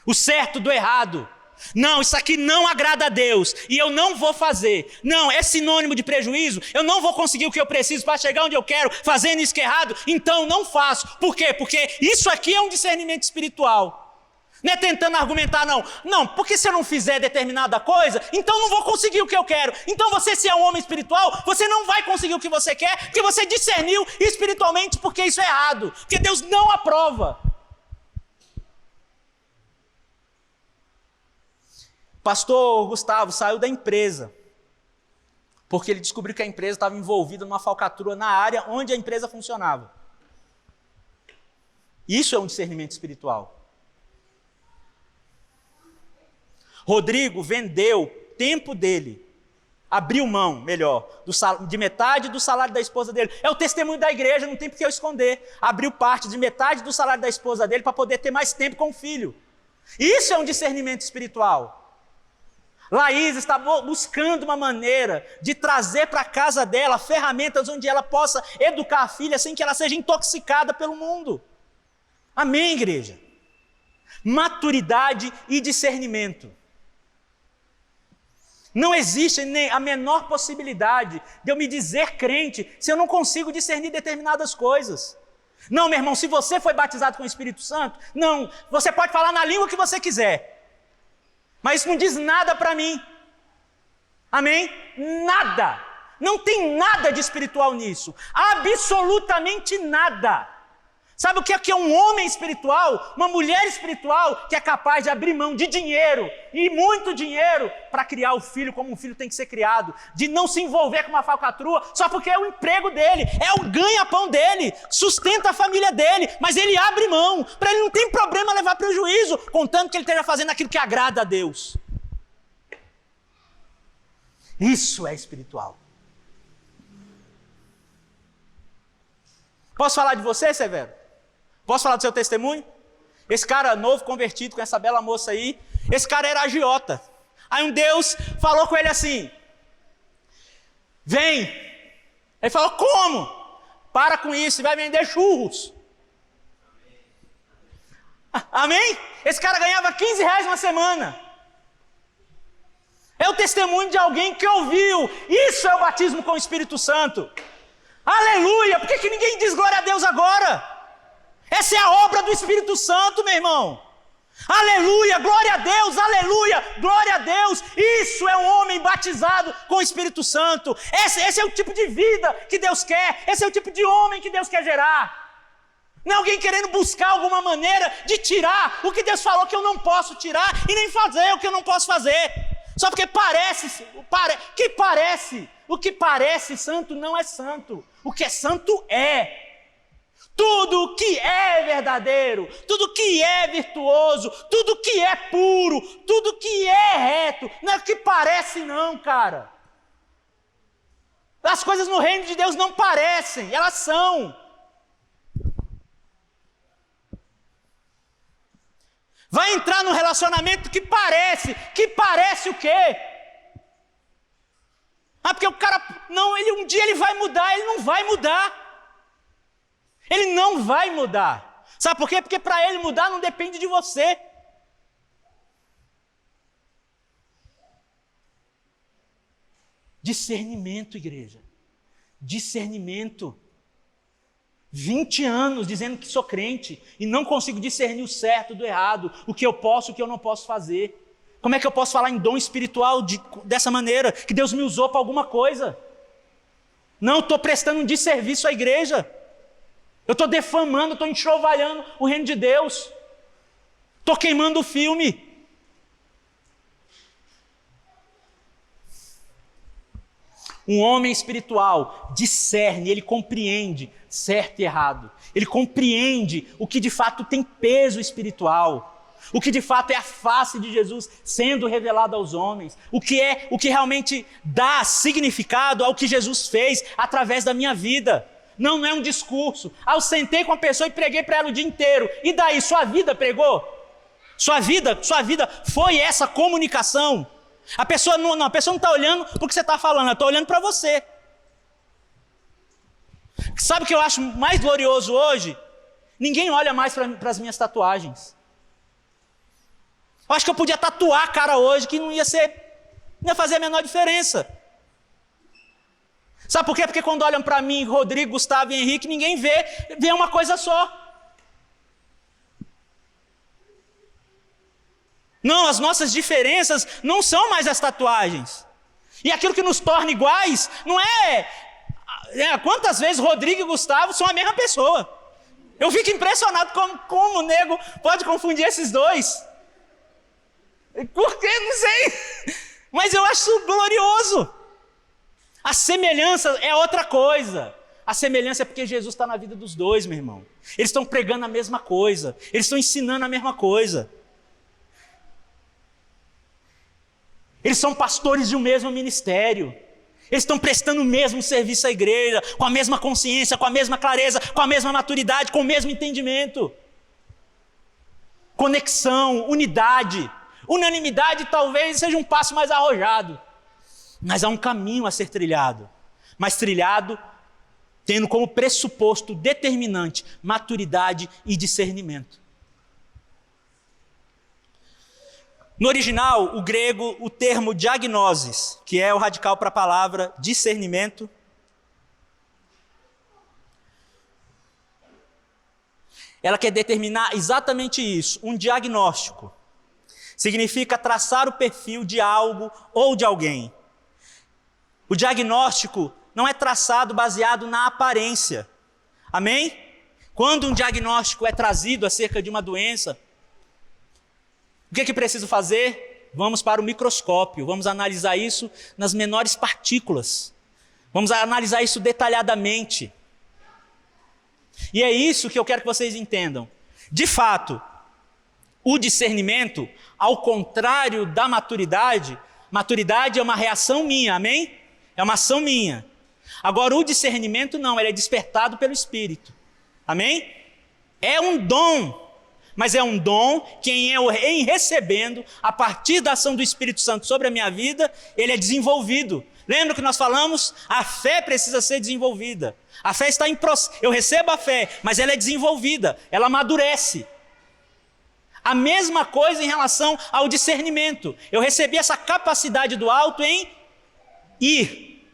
o certo do errado. Não, isso aqui não agrada a Deus e eu não vou fazer. Não, é sinônimo de prejuízo. Eu não vou conseguir o que eu preciso para chegar onde eu quero, fazendo isso que é errado, então não faço. Por quê? Porque isso aqui é um discernimento espiritual. Não é tentando argumentar, não. Não, porque se eu não fizer determinada coisa, então não vou conseguir o que eu quero. Então você, se é um homem espiritual, você não vai conseguir o que você quer, porque você discerniu espiritualmente porque isso é errado. Porque Deus não aprova. Pastor Gustavo saiu da empresa, porque ele descobriu que a empresa estava envolvida numa falcatrua na área onde a empresa funcionava. Isso é um discernimento espiritual. Rodrigo vendeu tempo dele, abriu mão, melhor, de metade do salário da esposa dele. É o testemunho da igreja, não tem por que eu esconder. Abriu parte de metade do salário da esposa dele para poder ter mais tempo com o filho. Isso é um discernimento espiritual. Laís está buscando uma maneira de trazer para a casa dela ferramentas onde ela possa educar a filha sem que ela seja intoxicada pelo mundo. Amém, igreja? Maturidade e discernimento. Não existe nem a menor possibilidade de eu me dizer crente se eu não consigo discernir determinadas coisas. Não, meu irmão, se você foi batizado com o Espírito Santo, não, você pode falar na língua que você quiser, mas isso não diz nada para mim. Amém? Nada. Não tem nada de espiritual nisso. Absolutamente nada. Sabe o que é um homem espiritual, uma mulher espiritual que é capaz de abrir mão de dinheiro, e muito dinheiro, para criar o filho como um filho tem que ser criado, de não se envolver com uma falcatrua, só porque é o emprego dele, é o ganha-pão dele, sustenta a família dele, mas ele abre mão, para ele não tem problema levar prejuízo, contanto que ele esteja fazendo aquilo que agrada a Deus. Isso é espiritual. Posso falar de você, Severo? Posso falar do seu testemunho? Esse cara novo, convertido, com essa bela moça aí, esse cara era agiota. Aí um Deus falou com ele assim, vem. Ele falou, como? Para com isso, você vai vender churros. Amém? Esse cara ganhava R$15 uma semana. É o testemunho de alguém que ouviu. Isso é o batismo com o Espírito Santo. Aleluia! Por que ninguém diz glória a Deus agora? Essa é a obra do Espírito Santo, meu irmão. Aleluia, glória a Deus, aleluia, glória a Deus. Isso é um homem batizado com o Espírito Santo. Esse é o tipo de vida que Deus quer. Esse é o tipo de homem que Deus quer gerar. Não é alguém querendo buscar alguma maneira de tirar o que Deus falou que eu não posso tirar e nem fazer o que eu não posso fazer. Só porque parece. O que parece santo não é santo. O que é santo é. Tudo que é verdadeiro, tudo que é virtuoso, tudo que é puro, tudo que é reto, não é o que parece não, cara. As coisas no reino de Deus não parecem, elas são. Vai entrar num relacionamento que parece o quê? Porque o cara, não, um dia ele vai mudar, ele não vai mudar. Ele não vai mudar. Sabe por quê? Porque para ele mudar não depende de você. Discernimento, igreja. Discernimento. 20 anos dizendo que sou crente e não consigo discernir o certo do errado, o que eu posso e o que eu não posso fazer. Como é que eu posso falar em dom espiritual dessa maneira? Que Deus me usou para alguma coisa? Não, estou prestando um desserviço à igreja. Eu estou defamando, estou enxovalhando o reino de Deus. Estou queimando o filme. Um homem espiritual discerne, ele compreende certo e errado. Ele compreende o que de fato tem peso espiritual. O que de fato é a face de Jesus sendo revelada aos homens. O que realmente dá significado ao que Jesus fez através da minha vida. Não é um discurso. Eu sentei com a pessoa e preguei para ela o dia inteiro. E daí, sua vida pregou? Sua vida foi essa comunicação? A pessoa não está olhando para o que você está falando, ela está olhando para você. Sabe o que eu acho mais glorioso hoje? Ninguém olha mais para as minhas tatuagens. Eu acho que eu podia tatuar a cara hoje, que não ia fazer a menor diferença. Sabe por quê? Porque quando olham para mim, Rodrigo, Gustavo e Henrique, ninguém vê uma coisa só. Não, as nossas diferenças não são mais as tatuagens. E aquilo que nos torna iguais não é quantas vezes Rodrigo e Gustavo são a mesma pessoa. Eu fico impressionado como o nego pode confundir esses dois. Por quê? Não sei. Mas eu acho glorioso. A semelhança é outra coisa. A semelhança é porque Jesus está na vida dos dois, meu irmão. Eles estão pregando a mesma coisa. Eles estão ensinando a mesma coisa. Eles são pastores de um mesmo ministério. Eles estão prestando o mesmo serviço à igreja, com a mesma consciência, com a mesma clareza, com a mesma maturidade, com o mesmo entendimento. Conexão, unidade. Unanimidade talvez seja um passo mais arrojado. Mas há um caminho a ser trilhado. Mas trilhado tendo como pressuposto determinante maturidade e discernimento. No original, o grego, o termo diagnosis, que é o radical para a palavra discernimento, ela quer determinar exatamente isso, um diagnóstico. Significa traçar o perfil de algo ou de alguém. O diagnóstico não é traçado baseado na aparência. Amém? Quando um diagnóstico é trazido acerca de uma doença, o que é que preciso fazer? Vamos para o microscópio, vamos analisar isso nas menores partículas. Vamos analisar isso detalhadamente. E é isso que eu quero que vocês entendam. De fato, o discernimento, ao contrário da maturidade, maturidade é uma reação minha, amém? É uma ação minha. Agora, o discernimento não, ele é despertado pelo Espírito. Amém? É um dom, mas é um dom que em recebendo, a partir da ação do Espírito Santo sobre a minha vida, ele é desenvolvido. Lembra que nós falamos? A fé precisa ser desenvolvida. A fé está em processo. Eu recebo a fé, mas ela é desenvolvida, ela amadurece. A mesma coisa em relação ao discernimento. Eu recebi essa capacidade do alto em ir.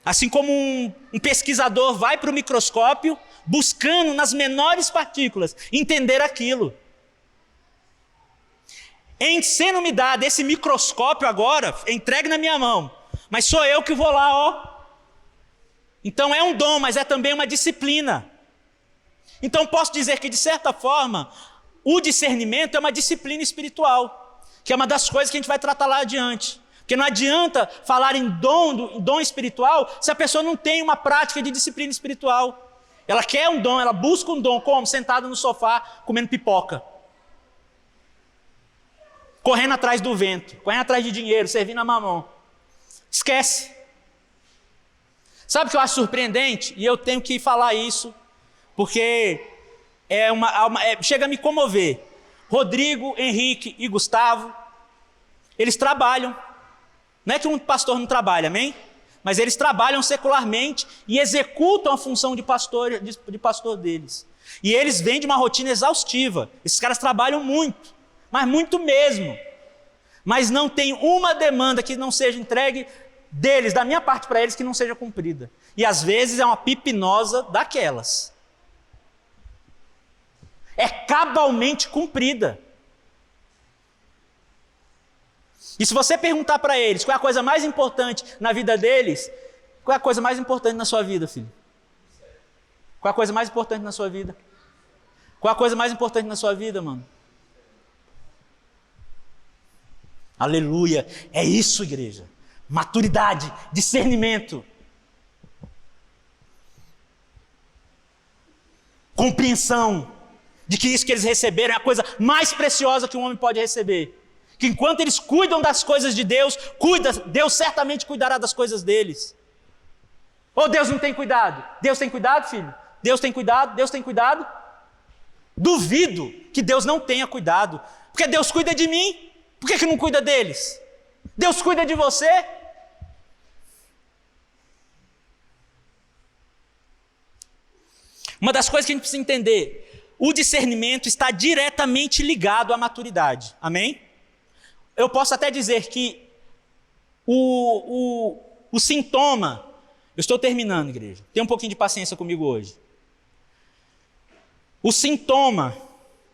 Assim como um pesquisador vai para o microscópio, buscando nas menores partículas entender aquilo. Sendo me dado esse microscópio agora, entregue na minha mão, mas sou eu que vou lá, ó. Então é um dom, mas é também uma disciplina. Então posso dizer que, de certa forma, o discernimento é uma disciplina espiritual, que é uma das coisas que a gente vai tratar lá adiante. Porque não adianta falar em dom espiritual se a pessoa não tem uma prática de disciplina espiritual. Ela quer um dom, ela busca um dom, como? Sentado no sofá, comendo pipoca. Correndo atrás do vento, correndo atrás de dinheiro, servindo a mamão. Esquece. Sabe o que eu acho surpreendente? E eu tenho que falar isso, porque chega a me comover. Rodrigo, Henrique e Gustavo, eles trabalham. Não é que um pastor não trabalha, amém? Mas eles trabalham secularmente e executam a função de pastor deles. E eles vêm de uma rotina exaustiva. Esses caras trabalham muito, mas muito mesmo. Mas não tem uma demanda que não seja entregue deles, da minha parte para eles, que não seja cumprida. E às vezes é uma pipinosa daquelas. É cabalmente cumprida. E se você perguntar para eles qual é a coisa mais importante na vida deles, qual é a coisa mais importante na sua vida, filho? Qual é a coisa mais importante na sua vida? Qual é a coisa mais importante na sua vida, mano? Aleluia! É isso, igreja. Maturidade, discernimento. Compreensão de que isso que eles receberam é a coisa mais preciosa que um homem pode receber. Que enquanto eles cuidam das coisas de Deus, Deus certamente cuidará das coisas deles. Ou Deus não tem cuidado? Deus tem cuidado, filho? Deus tem cuidado? Deus tem cuidado? Duvido que Deus não tenha cuidado. Porque Deus cuida de mim, por que não cuida deles? Deus cuida de você? Uma das coisas que a gente precisa entender, o discernimento está diretamente ligado à maturidade. Amém? Eu posso até dizer que o sintoma... Eu estou terminando, igreja. Tenha um pouquinho de paciência comigo hoje. O sintoma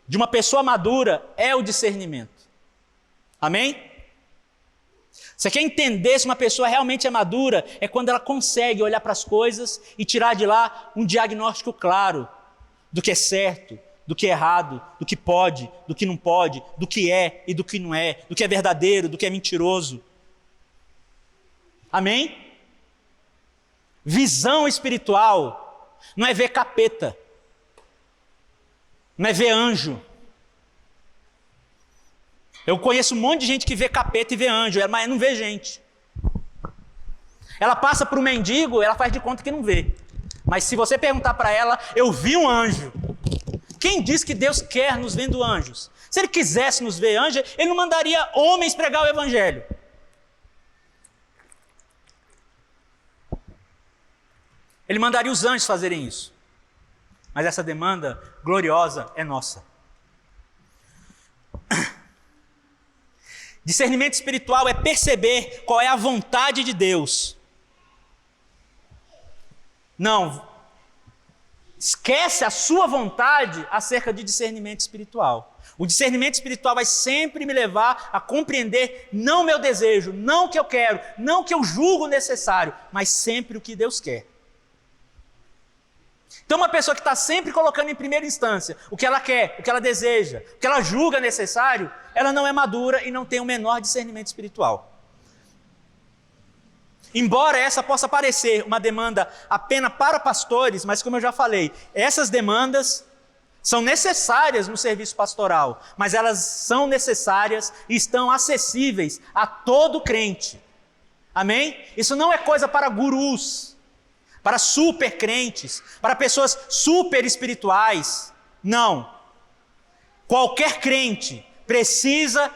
de uma pessoa madura é o discernimento. Amém? Você quer entender se uma pessoa realmente é madura? É quando ela consegue olhar para as coisas e tirar de lá um diagnóstico claro do que é certo, do que é errado, do que pode, do que não pode, do que é e do que não é, do que é verdadeiro, do que é mentiroso. Amém? Visão espiritual não é ver capeta, não é ver anjo. Eu conheço um monte de gente que vê capeta e vê anjo, mas não vê gente. Ela passa por um mendigo, ela faz de conta que não vê. Mas se você perguntar para ela, eu vi um anjo. Quem diz que Deus quer nos vendo anjos? Se Ele quisesse nos ver anjos, Ele não mandaria homens pregar o evangelho. Ele mandaria os anjos fazerem isso. Mas essa demanda gloriosa é nossa. Discernimento espiritual é perceber qual é a vontade de Deus. Não, esquece a sua vontade acerca de discernimento espiritual. O discernimento espiritual vai sempre me levar a compreender não o meu desejo, não o que eu quero, não o que eu julgo necessário, mas sempre o que Deus quer. Então uma pessoa que está sempre colocando em primeira instância o que ela quer, o que ela deseja, o que ela julga necessário, ela não é madura e não tem o menor discernimento espiritual. Embora essa possa parecer uma demanda apenas para pastores, mas como eu já falei, essas demandas são necessárias no serviço pastoral, mas elas são necessárias e estão acessíveis a todo crente. Amém? Isso não é coisa para gurus, para super crentes, para pessoas super espirituais. Não. Qualquer crente precisa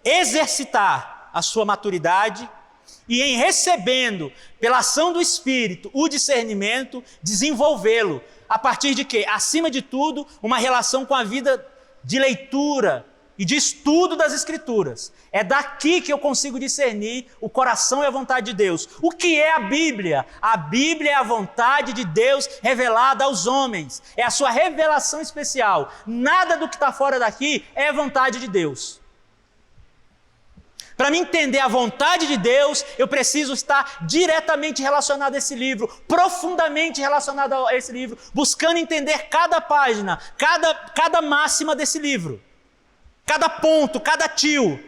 exercitar a sua maturidade e, em recebendo pela ação do Espírito o discernimento, desenvolvê-lo. A partir de quê? Acima de tudo, uma relação com a vida de leitura e de estudo das Escrituras. É daqui que eu consigo discernir o coração e a vontade de Deus. O que é a Bíblia? A Bíblia é a vontade de Deus revelada aos homens. É a sua revelação especial. Nada do que está fora daqui é vontade de Deus. Para me entender a vontade de Deus, eu preciso estar diretamente relacionado a esse livro, profundamente relacionado a esse livro, buscando entender cada página, cada máxima desse livro, cada ponto, cada tio,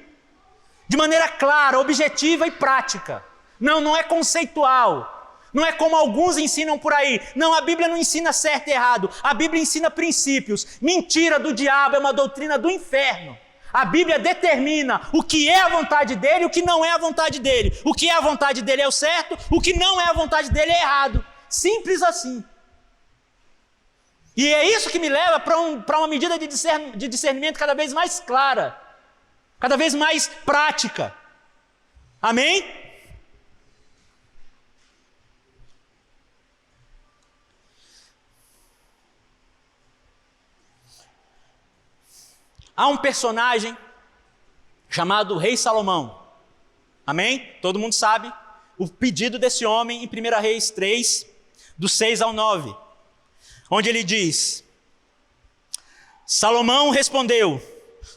de maneira clara, objetiva e prática. Não é conceitual, não é como alguns ensinam por aí. Não, a Bíblia não ensina certo e errado, a Bíblia ensina princípios. Mentira do diabo, é uma doutrina do inferno. A Bíblia determina o que é a vontade dele e o que não é a vontade dele. O que é a vontade dele é o certo, o que não é a vontade dele é errado. Simples assim. E é isso que me leva para uma medida de discernimento cada vez mais clara, cada vez mais prática. Amém? Há um personagem chamado Rei Salomão. Amém? Todo mundo sabe o pedido desse homem em 1 Reis 3, do 6 ao 9. Onde ele diz: Salomão respondeu: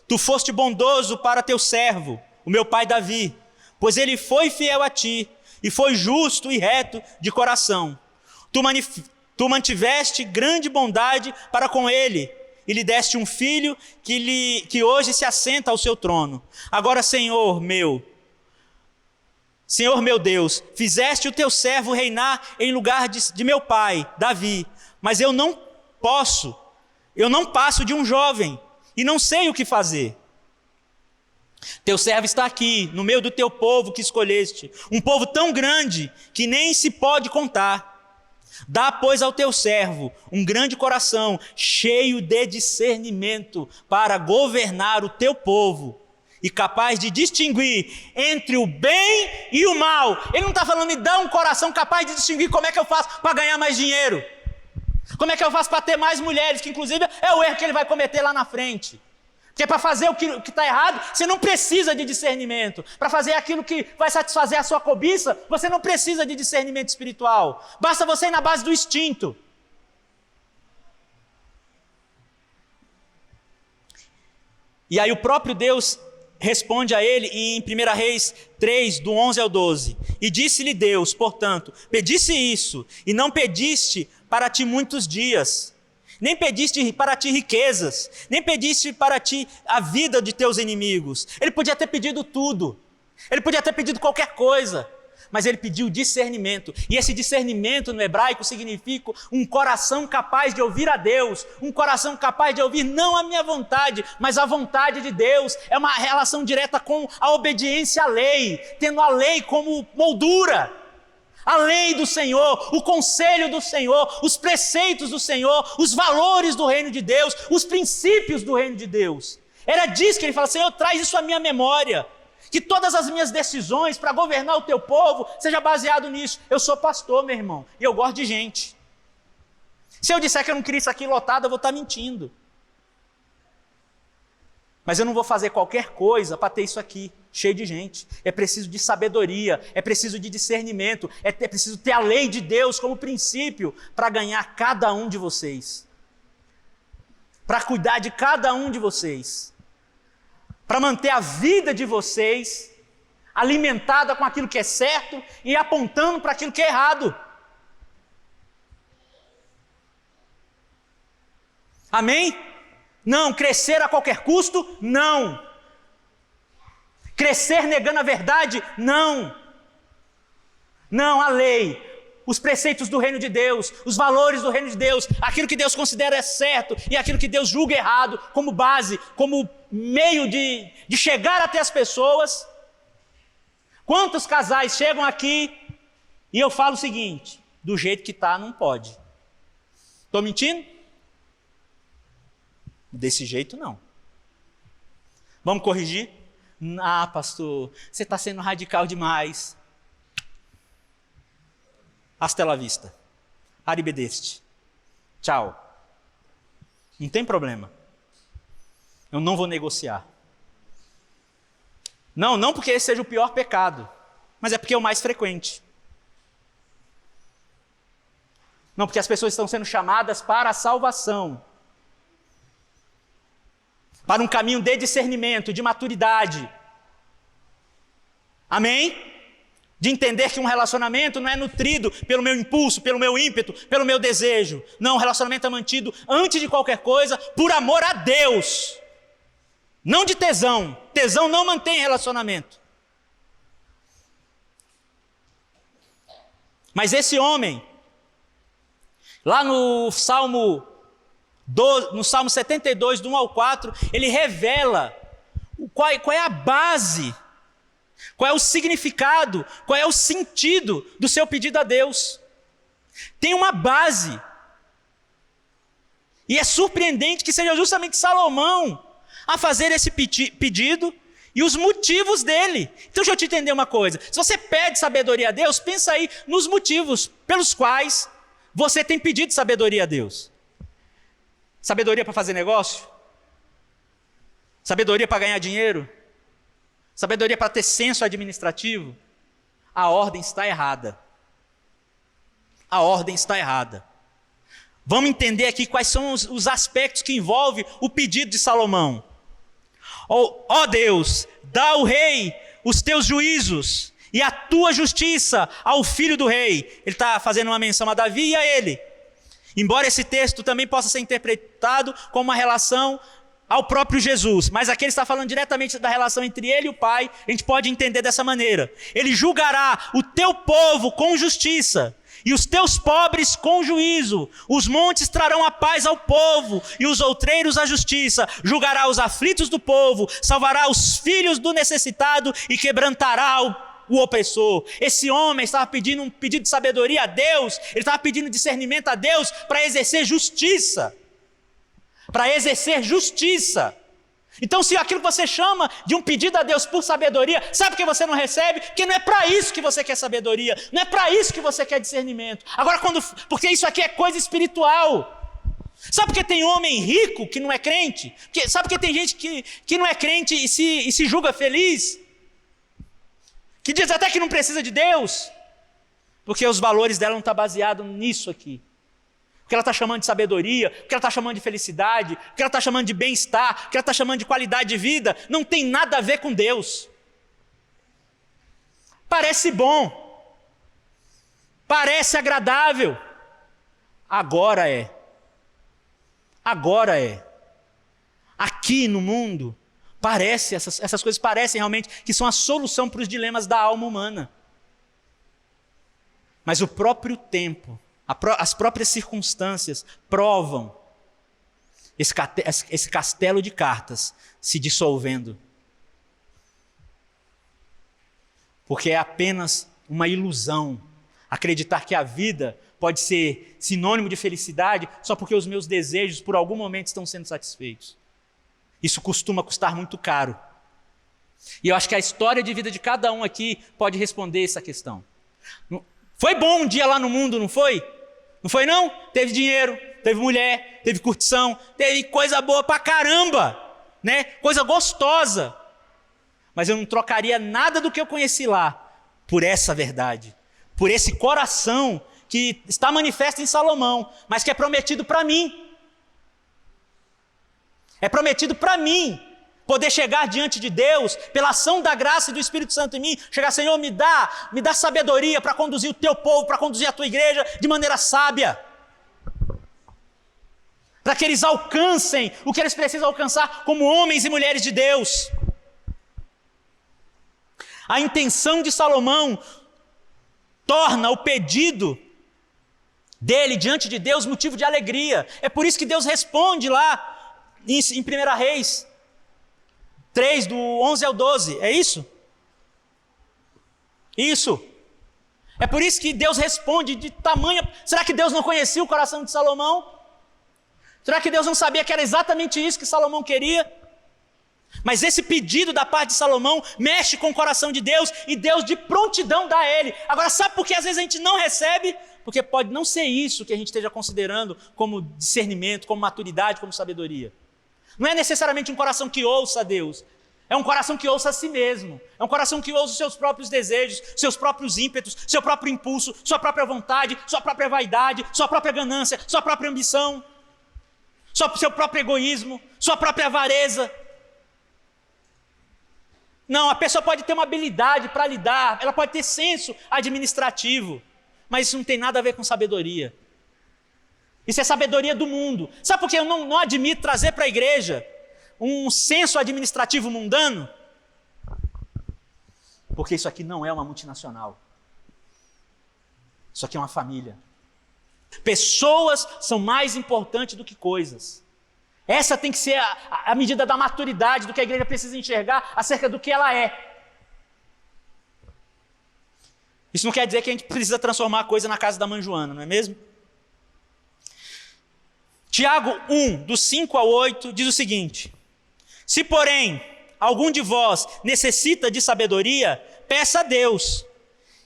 Tu foste bondoso para teu servo, o meu pai Davi, pois ele foi fiel a ti e foi justo e reto de coração. Tu mantiveste grande bondade para com ele e lhe deste um filho que hoje se assenta ao seu trono. Agora, Senhor meu Deus, fizeste o teu servo reinar em lugar de meu pai, Davi, mas eu não passo de um jovem e não sei o que fazer. Teu servo está aqui, no meio do teu povo que escolheste, um povo tão grande que nem se pode contar. Dá, pois, ao teu servo um grande coração, cheio de discernimento, para governar o teu povo e capaz de distinguir entre o bem e o mal. Ele não está falando, me dá um coração capaz de distinguir como é que eu faço para ganhar mais dinheiro, como é que eu faço para ter mais mulheres, que inclusive é o erro que ele vai cometer lá na frente. Porque para fazer o que está errado, você não precisa de discernimento. Para fazer aquilo que vai satisfazer a sua cobiça, você não precisa de discernimento espiritual. Basta você ir na base do instinto. E aí o próprio Deus responde a ele em 1 Reis 3, do 11 ao 12. E disse-lhe Deus, portanto, pedisse isso, e não pediste para ti muitos dias, nem pediste para ti riquezas, nem pediste para ti a vida de teus inimigos. Ele podia ter pedido tudo, ele podia ter pedido qualquer coisa, mas ele pediu discernimento. E esse discernimento no hebraico significa um coração capaz de ouvir a Deus, um coração capaz de ouvir não a minha vontade, mas a vontade de Deus. É uma relação direta com a obediência à lei, tendo a lei como moldura. A lei do Senhor, o conselho do Senhor, os preceitos do Senhor, os valores do reino de Deus, os princípios do reino de Deus. Era disso que ele fala: Senhor, traz isso à minha memória, que todas as minhas decisões para governar o teu povo seja baseado nisso. Eu sou pastor, meu irmão, e eu gosto de gente. Se eu disser que eu não queria isso aqui lotado, eu vou estar mentindo. Mas eu não vou fazer qualquer coisa para ter isso aqui, cheio de gente. É preciso de sabedoria, é preciso de discernimento, é preciso ter a lei de Deus como princípio para ganhar cada um de vocês. Para cuidar de cada um de vocês. Para manter a vida de vocês alimentada com aquilo que é certo e apontando para aquilo que é errado. Amém? Não. Crescer a qualquer custo? Não. Crescer negando a verdade? Não. Não, a lei, os preceitos do reino de Deus, os valores do reino de Deus, aquilo que Deus considera certo e aquilo que Deus julga errado, como base, como meio de chegar até as pessoas. Quantos casais chegam aqui e eu falo o seguinte: do jeito que está, não pode. Estou mentindo? Desse jeito, não. Vamos corrigir? Ah, pastor, você está sendo radical demais. Hasta la vista. Arrivederci. Tchau. Não tem problema. Eu não vou negociar. Não porque esse seja o pior pecado, mas é porque é o mais frequente. Não, porque as pessoas estão sendo chamadas para a salvação. Para um caminho de discernimento, de maturidade. Amém? De entender que um relacionamento não é nutrido pelo meu impulso, pelo meu ímpeto, pelo meu desejo. Não, o relacionamento é mantido, antes de qualquer coisa, por amor a Deus. Não de tesão. Tesão não mantém relacionamento. Mas esse homem, lá no Salmo 72, do 1 ao 4, ele revela qual é a base, qual é o significado, qual é o sentido do seu pedido a Deus. Tem uma base. E é surpreendente que seja justamente Salomão a fazer esse pedido e os motivos dele. Então deixa eu te entender uma coisa. Se você pede sabedoria a Deus, pensa aí nos motivos pelos quais você tem pedido sabedoria a Deus. Sabedoria para fazer negócio? Sabedoria para ganhar dinheiro? Sabedoria para ter senso administrativo? A ordem está errada. A ordem está errada. Vamos entender aqui quais são os aspectos que envolvem o pedido de Salomão. Ó Deus, dá ao rei os teus juízos e a tua justiça ao filho do rei. Ele está fazendo uma menção a Davi e a ele. Embora esse texto também possa ser interpretado como uma relação ao próprio Jesus, mas aqui ele está falando diretamente da relação entre ele e o Pai, a gente pode entender dessa maneira. Ele julgará o teu povo com justiça, e os teus pobres com juízo. Os montes trarão a paz ao povo, e os outreiros a justiça. Julgará os aflitos do povo, salvará os filhos do necessitado, e quebrantará o opressor. Esse homem estava pedindo um pedido de sabedoria a Deus, ele estava pedindo discernimento a Deus para exercer justiça. Para exercer justiça. Então, se aquilo que você chama de um pedido a Deus por sabedoria, sabe por que você não recebe? Porque não é para isso que você quer sabedoria, não é para isso que você quer discernimento. Agora, porque isso aqui é coisa espiritual. Sabe por que tem homem rico que não é crente? Sabe por que tem gente que não é crente e se julga feliz? Que diz até que não precisa de Deus? Porque os valores dela não estão baseados nisso aqui. O que ela está chamando de sabedoria, o que ela está chamando de felicidade, o que ela está chamando de bem-estar, o que ela está chamando de qualidade de vida, não tem nada a ver com Deus. Parece bom, parece agradável, agora é. Aqui no mundo, essas coisas parecem realmente que são a solução para os dilemas da alma humana. Mas o próprio tempo, as próprias circunstâncias provam esse castelo de cartas se dissolvendo. Porque é apenas uma ilusão acreditar que a vida pode ser sinônimo de felicidade só porque os meus desejos por algum momento estão sendo satisfeitos. Isso costuma custar muito caro. E eu acho que a história de vida de cada um aqui pode responder essa questão. Foi bom um dia lá no mundo, não foi? Não foi não? Teve dinheiro, teve mulher, teve curtição, teve coisa boa pra caramba. né? Coisa gostosa. Mas eu não trocaria nada do que eu conheci lá por essa verdade, por esse coração que está manifesto em Salomão, mas que é prometido para mim. É prometido para mim poder chegar diante de Deus, pela ação da graça e do Espírito Santo em mim, chegar, Senhor, me dá sabedoria para conduzir o teu povo, para conduzir a tua igreja de maneira sábia, para que eles alcancem o que eles precisam alcançar como homens e mulheres de Deus. A intenção de Salomão torna o pedido dele diante de Deus motivo de alegria. É por isso que Deus responde lá em 1 Reis 3, do 11 ao 12, é isso? Isso. É por isso que Deus responde de tamanho... Será que Deus não conhecia o coração de Salomão? Será que Deus não sabia que era exatamente isso que Salomão queria? Mas esse pedido da parte de Salomão mexe com o coração de Deus e Deus de prontidão dá a ele. Agora, sabe por que às vezes a gente não recebe? Porque pode não ser isso que a gente esteja considerando como discernimento, como maturidade, como sabedoria. Não é necessariamente um coração que ouça a Deus, é um coração que ouça a si mesmo, é um coração que ouça os seus próprios desejos, seus próprios ímpetos, seu próprio impulso, sua própria vontade, sua própria vaidade, sua própria ganância, sua própria ambição, seu próprio egoísmo, sua própria avareza. Não, a pessoa pode ter uma habilidade para lidar, ela pode ter senso administrativo, mas isso não tem nada a ver com sabedoria. Isso é sabedoria do mundo. Sabe por que eu não admito trazer para a igreja um senso administrativo mundano? Porque isso aqui não é uma multinacional. Isso aqui é uma família. Pessoas são mais importantes do que coisas. Essa tem que ser a medida da maturidade do que a igreja precisa enxergar acerca do que ela é. Isso não quer dizer que a gente precisa transformar a coisa na casa da mãe Joana, não é mesmo? Tiago 1, do 5 ao 8, diz o seguinte: se, porém, algum de vós necessita de sabedoria, peça a Deus,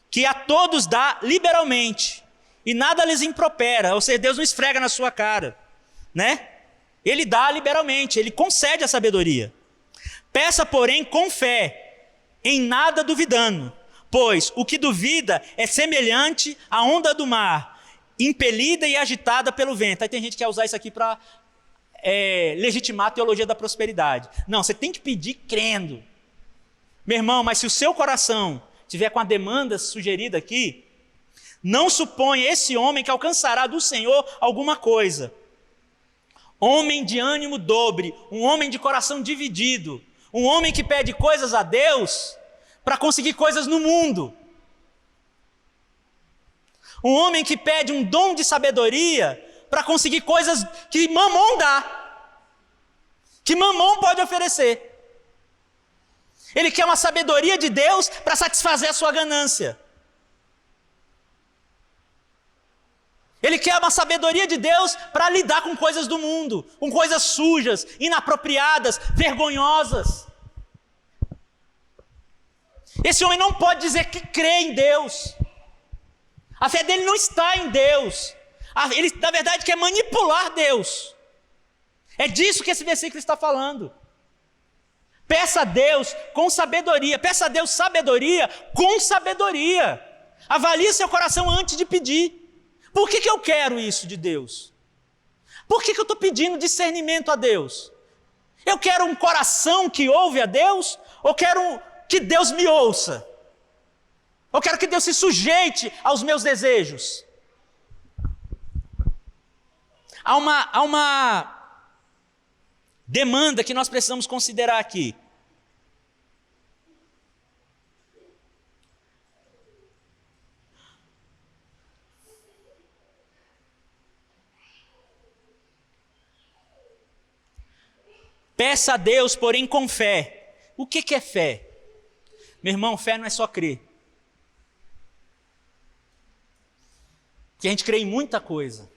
que a todos dá liberalmente, e nada lhes impropera, ou seja, Deus não esfrega na sua cara, né? Ele dá liberalmente, ele concede a sabedoria. Peça, porém, com fé, em nada duvidando, pois o que duvida é semelhante à onda do mar, impelida e agitada pelo vento. Aí tem gente que quer usar isso aqui para legitimar a teologia da prosperidade. Não, você tem que pedir crendo. Meu irmão, mas se o seu coração tiver com a demanda sugerida aqui, não suponha esse homem que alcançará do Senhor alguma coisa. Homem de ânimo dobre, um homem de coração dividido, um homem que pede coisas a Deus para conseguir coisas no mundo. Um homem que pede um dom de sabedoria para conseguir coisas que Mamon dá, que Mamon pode oferecer. Ele quer uma sabedoria de Deus para satisfazer a sua ganância. Ele quer uma sabedoria de Deus para lidar com coisas do mundo, com coisas sujas, inapropriadas, vergonhosas. Esse homem não pode dizer que crê em Deus. A fé dele não está em Deus. Ele, na verdade, quer manipular Deus. É disso que esse versículo está falando. Peça a Deus com sabedoria. Peça a Deus sabedoria com sabedoria. Avalie seu coração antes de pedir. Por que eu quero isso de Deus? Por que eu estou pedindo discernimento a Deus? Eu quero um coração que ouve a Deus? Ou quero que Deus me ouça? Eu quero que Deus se sujeite aos meus desejos. Há uma demanda que nós precisamos considerar aqui. Peça a Deus, porém com fé. O que é fé? Meu irmão, fé não é só crer. Que a gente crê em muita coisa.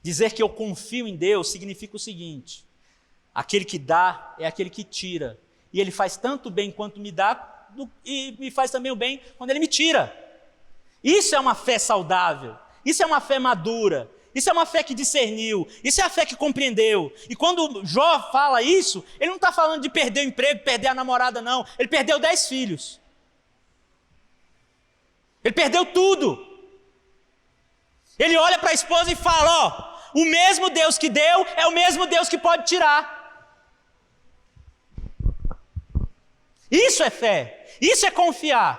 Dizer que eu confio em Deus significa o seguinte: aquele que dá é aquele que tira. E ele faz tanto bem quanto me dá, e me faz também o bem quando ele me tira. Isso é uma fé saudável. Isso é uma fé madura. Isso é uma fé que discerniu. Isso é a fé que compreendeu. E quando Jó fala isso, ele não está falando de perder o emprego, perder a namorada, não. Ele perdeu 10 filhos. Ele perdeu tudo. Ele olha para a esposa e fala, ó, o mesmo Deus que deu é o mesmo Deus que pode tirar. Isso é fé. Isso é confiar.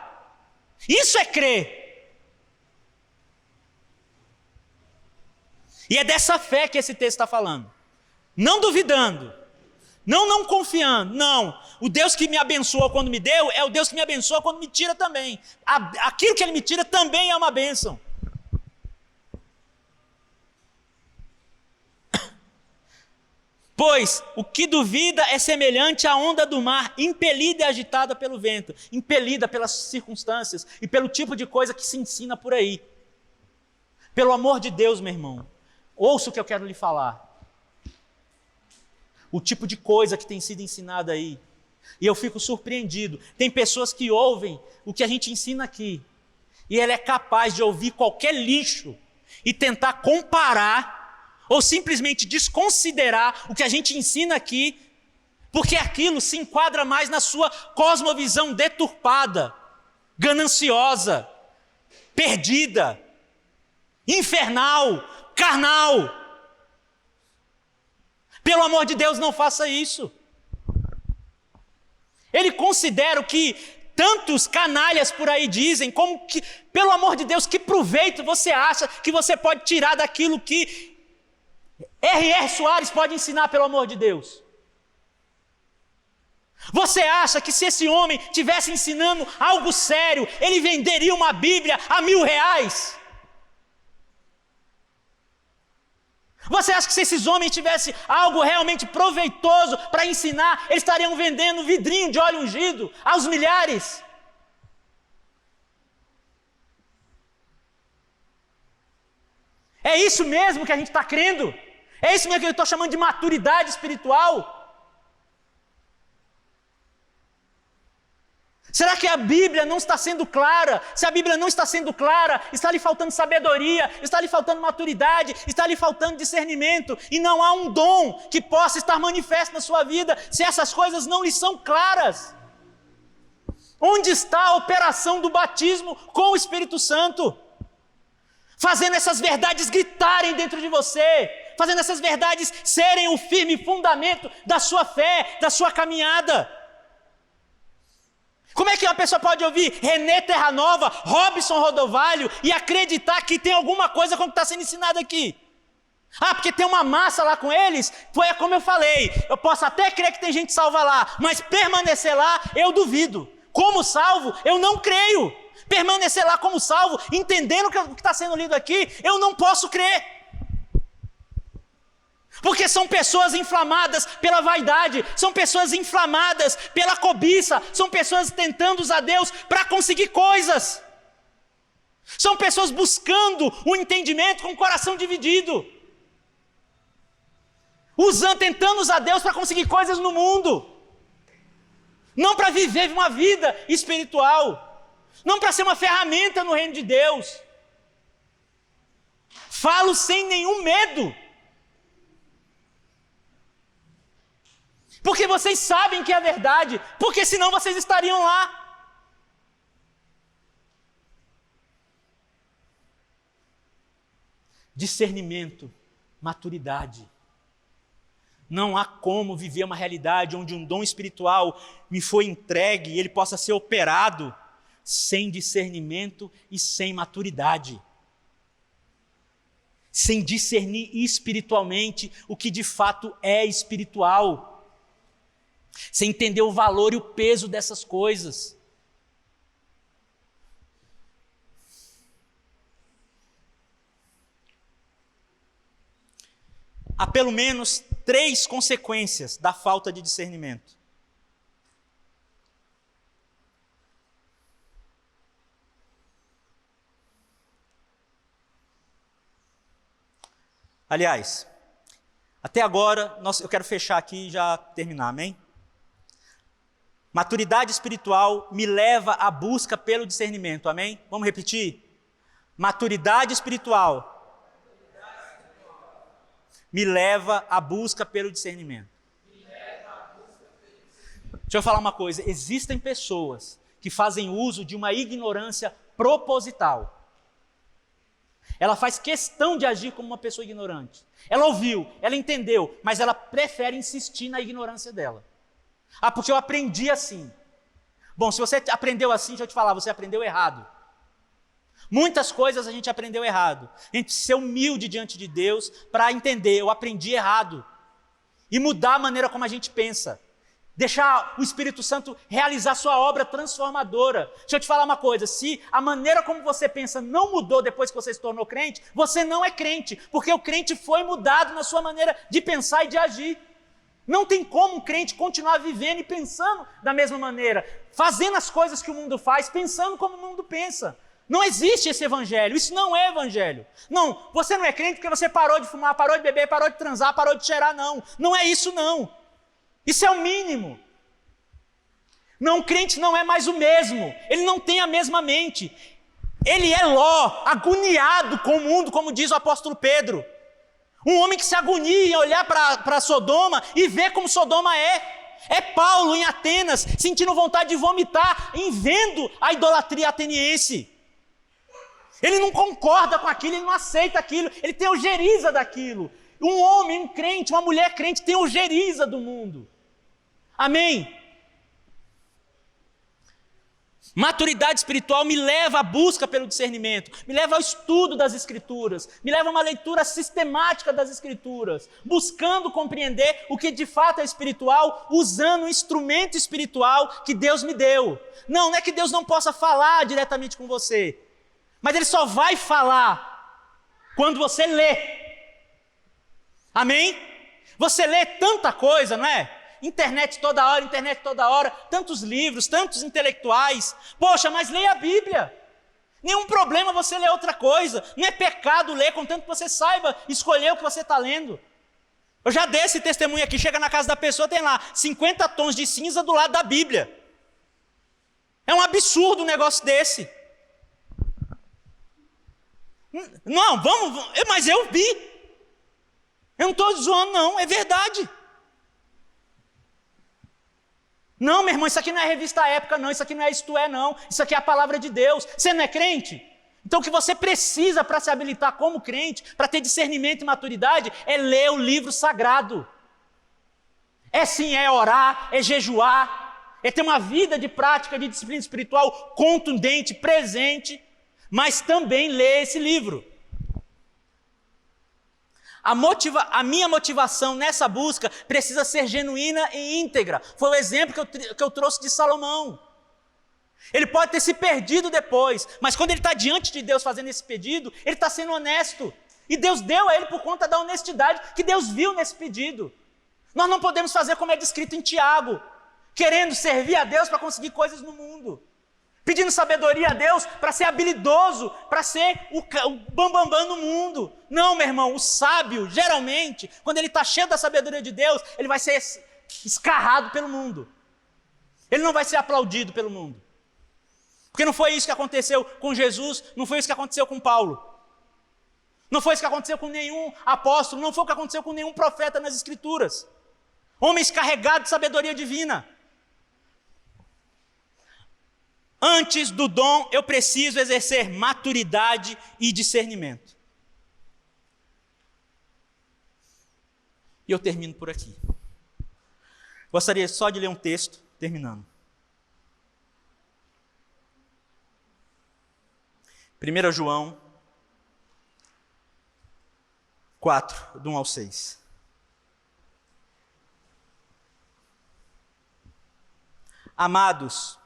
Isso é crer. E é dessa fé que esse texto está falando. Não duvidando. Não confiando. Não. O Deus que me abençoa quando me deu é o Deus que me abençoa quando me tira também. Aquilo que Ele me tira também é uma bênção. Pois o que duvida é semelhante à onda do mar, impelida e agitada pelo vento, impelida pelas circunstâncias e pelo tipo de coisa que se ensina por aí. Pelo amor de Deus, meu irmão, ouça o que eu quero lhe falar. O tipo de coisa que tem sido ensinada aí. E eu fico surpreendido. Tem pessoas que ouvem o que a gente ensina aqui. E ela é capaz de ouvir qualquer lixo e tentar comparar ou simplesmente desconsiderar o que a gente ensina aqui, porque aquilo se enquadra mais na sua cosmovisão deturpada, gananciosa, perdida, infernal, carnal. Pelo amor de Deus, não faça isso. Ele considera o que tantos canalhas por aí dizem, como que, pelo amor de Deus, que proveito você acha que você pode tirar daquilo que R.R. Soares pode ensinar, pelo amor de Deus? Você acha que se esse homem estivesse ensinando algo sério, ele venderia uma Bíblia a R$1.000? Você acha que se esses homens tivessem algo realmente proveitoso para ensinar, eles estariam vendendo vidrinho de óleo ungido aos milhares? É isso mesmo que a gente está crendo? É isso mesmo que eu estou chamando de maturidade espiritual? Será que a Bíblia não está sendo clara? Se a Bíblia não está sendo clara, está lhe faltando sabedoria, está lhe faltando maturidade, está lhe faltando discernimento, e não há um dom que possa estar manifesto na sua vida se essas coisas não lhe são claras. Onde está a operação do batismo com o Espírito Santo? Fazendo essas verdades gritarem dentro de você, fazendo essas verdades serem o firme fundamento da sua fé, da sua caminhada. Como é que uma pessoa pode ouvir René Terranova, Robson Rodovalho e acreditar que tem alguma coisa com o que está sendo ensinado aqui? Ah, porque tem uma massa lá com eles? Foi como eu falei, eu posso até crer que tem gente salva lá, mas permanecer lá eu duvido. Como salvo, eu não creio. Permanecer lá como salvo, entendendo o que está sendo lido aqui, eu não posso crer. Porque são pessoas inflamadas pela vaidade, são pessoas inflamadas pela cobiça, são pessoas tentando usar Deus para conseguir coisas. São pessoas buscando o entendimento com o coração dividido. Tentando usar Deus para conseguir coisas no mundo. Não para viver uma vida espiritual. Não para ser uma ferramenta no reino de Deus. Falo sem nenhum medo. Porque vocês sabem que é verdade. Porque senão vocês estariam lá. Discernimento, maturidade. Não há como viver uma realidade onde um dom espiritual me foi entregue e ele possa ser operado sem discernimento e sem maturidade. Sem discernir espiritualmente o que de fato é espiritual. Sem entender o valor e o peso dessas coisas. Há pelo menos 3 consequências da falta de discernimento. Aliás, até agora, eu quero fechar aqui e já terminar, amém? Maturidade espiritual me leva à busca pelo discernimento, amém? Vamos repetir? Maturidade espiritual me leva à busca pelo discernimento. Deixa eu falar uma coisa, existem pessoas que fazem uso de uma ignorância proposital. Ela faz questão de agir como uma pessoa ignorante. Ela ouviu, ela entendeu, mas ela prefere insistir na ignorância dela. Ah, porque eu aprendi assim. Bom, se você aprendeu assim, deixa eu te falar, você aprendeu errado. Muitas coisas a gente aprendeu errado. A gente precisa ser humilde diante de Deus para entender, eu aprendi errado. E mudar a maneira como a gente pensa. Deixar o Espírito Santo realizar sua obra transformadora. Deixa eu te falar uma coisa, se a maneira como você pensa não mudou depois que você se tornou crente, você não é crente, porque o crente foi mudado na sua maneira de pensar e de agir. Não tem como um crente continuar vivendo e pensando da mesma maneira, fazendo as coisas que o mundo faz, pensando como o mundo pensa. Não existe esse evangelho, isso não é evangelho. Não, você não é crente porque você parou de fumar, parou de beber, parou de transar, parou de cheirar, não. Não é isso não. Isso é o mínimo. Não, o crente não é mais o mesmo, ele não tem a mesma mente. Ele é Ló, agoniado com o mundo, como diz o apóstolo Pedro. Um homem que se agonia em olhar para Sodoma e ver como Sodoma é. É Paulo em Atenas, sentindo vontade de vomitar, em vendo a idolatria ateniense. Ele não concorda com aquilo, ele não aceita aquilo, ele tem ojeriza daquilo. Um homem, um crente, uma mulher crente tem ojeriza do mundo. Amém? Maturidade espiritual me leva à busca pelo discernimento, me leva ao estudo das Escrituras, me leva a uma leitura sistemática das Escrituras, buscando compreender o que de fato é espiritual, usando o instrumento espiritual que Deus me deu. Não é que Deus não possa falar diretamente com você, mas Ele só vai falar quando você lê. Amém? Você lê tanta coisa, não é? Internet toda hora, tantos livros, tantos intelectuais. Poxa, mas leia a Bíblia. Nenhum problema você ler outra coisa. Não é pecado ler, contanto que você saiba escolher o que você está lendo. Eu já dei esse testemunho aqui, chega na casa da pessoa, tem lá 50 tons de cinza do lado da Bíblia. É um absurdo um negócio desse. Não, mas eu vi. Eu não estou zoando não, é verdade. Não, meu irmão, isso aqui não é revista Época não, isso aqui não é Isto É não, isso aqui é a palavra de Deus. Você não é crente? Então o que você precisa para se habilitar como crente, para ter discernimento e maturidade, é ler o livro sagrado. É sim, é orar, é jejuar, é ter uma vida de prática de disciplina espiritual contundente, presente, mas também ler esse livro. A minha motivação nessa busca precisa ser genuína e íntegra. Foi o exemplo que eu trouxe de Salomão. Ele pode ter se perdido depois, mas quando ele está diante de Deus fazendo esse pedido, ele está sendo honesto. E Deus deu a ele por conta da honestidade que Deus viu nesse pedido. Nós não podemos fazer como é descrito em Tiago, querendo servir a Deus para conseguir coisas no mundo. Pedindo sabedoria a Deus para ser habilidoso, para ser o bambambam no mundo. Não, meu irmão, o sábio, geralmente, quando ele está cheio da sabedoria de Deus, ele vai ser escarrado pelo mundo. Ele não vai ser aplaudido pelo mundo. Porque não foi isso que aconteceu com Jesus, não foi isso que aconteceu com Paulo. Não foi isso que aconteceu com nenhum apóstolo, não foi o que aconteceu com nenhum profeta nas Escrituras. Homens carregados de sabedoria divina. Antes do dom, eu preciso exercer maturidade e discernimento. E eu termino por aqui. Gostaria só de ler um texto, terminando. 1 João 4, do 1 ao 6. Amados,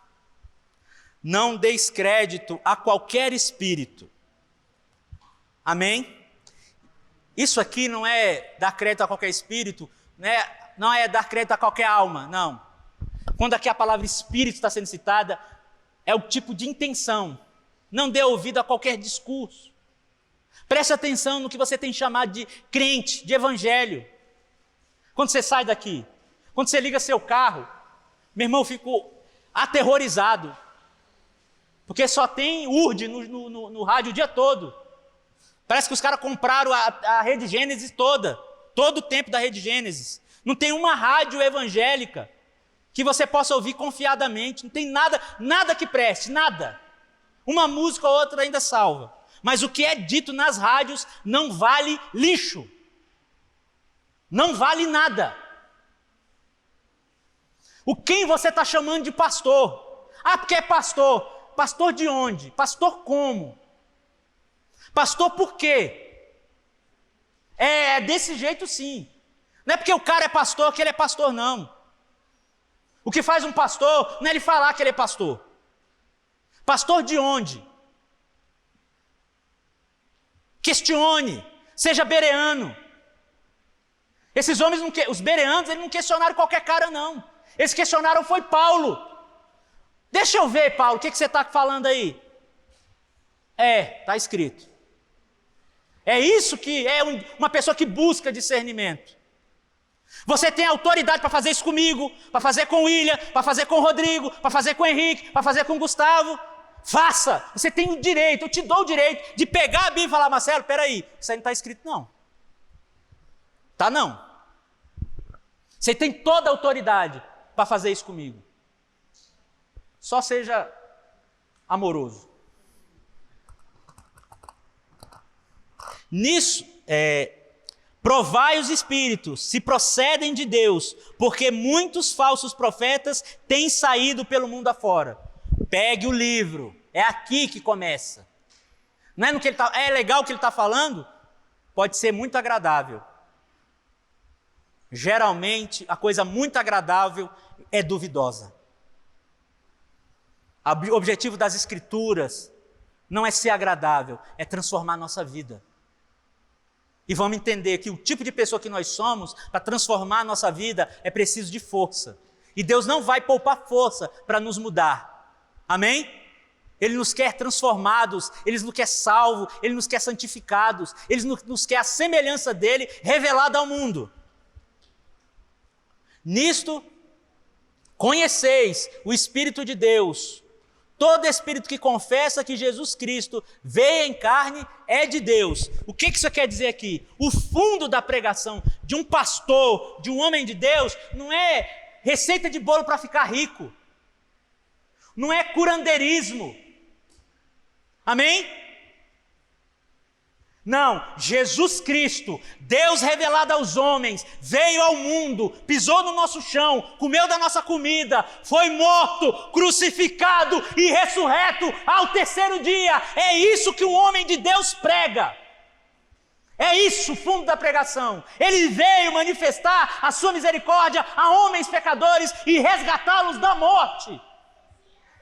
não deis crédito a qualquer espírito. Amém? Isso aqui não é dar crédito a qualquer espírito, não é dar crédito a qualquer alma, não. Quando aqui a palavra espírito está sendo citada, é o tipo de intenção. Não dê ouvido a qualquer discurso. Preste atenção no que você tem chamado de crente, de evangelho. Quando você sai daqui, quando você liga seu carro, meu irmão, eu fico aterrorizado. Porque só tem URD no rádio o dia todo. Parece que os caras compraram a rede Gênesis toda. todo o tempo da Rede Gênesis. Não tem uma rádio evangélica que você possa ouvir confiadamente. Não tem nada que preste, nada. Uma música ou outra ainda salva. Mas o que é dito nas rádios não vale lixo. Não vale nada. O quem você está chamando de pastor? Ah, porque é pastor. Pastor de onde? Pastor como? Pastor por quê? É desse jeito sim. Não é porque o cara é pastor que ele é pastor, não. O que faz um pastor não é ele falar que ele é pastor. Pastor de onde? Questione, seja bereano. Esses homens, os bereanos, eles não questionaram qualquer cara, não. Eles questionaram foi Paulo. Deixa eu ver, Paulo, o que você está falando aí? Está escrito. É isso que é uma pessoa que busca discernimento. Você tem autoridade para fazer isso comigo, para fazer com o William, para fazer com o Rodrigo, para fazer com o Henrique, para fazer com o Gustavo. Faça, você tem o direito, eu te dou o direito de pegar a Bíblia e falar, Marcelo, peraí, isso aí não está escrito não. Tá não. Você tem toda a autoridade para fazer isso comigo. Só seja amoroso. Nisso, provai os espíritos, se procedem de Deus, porque muitos falsos profetas têm saído pelo mundo afora. Pegue o livro, é aqui que começa. Não é no que ele tá, é legal o que ele está falando? Pode ser muito agradável. Geralmente, a coisa muito agradável é duvidosa. O objetivo das Escrituras não é ser agradável, é transformar a nossa vida. E vamos entender que o tipo de pessoa que nós somos, para transformar a nossa vida, é preciso de força. E Deus não vai poupar força para nos mudar. Amém? Ele nos quer transformados, Ele nos quer salvos, Ele nos quer santificados, Ele nos quer a semelhança dEle revelada ao mundo. Nisto, conheceis o Espírito de Deus. Todo espírito que confessa que Jesus Cristo veio em carne é de Deus. O que isso quer dizer aqui? O fundo da pregação de um pastor, de um homem de Deus, não é receita de bolo para ficar rico. Não é curandeirismo. Amém? Não, Jesus Cristo, Deus revelado aos homens, veio ao mundo, pisou no nosso chão, comeu da nossa comida, foi morto, crucificado e ressurreto ao terceiro dia. É isso que o homem de Deus prega. É isso o fundo da pregação. Ele veio manifestar a sua misericórdia a homens pecadores e resgatá-los da morte.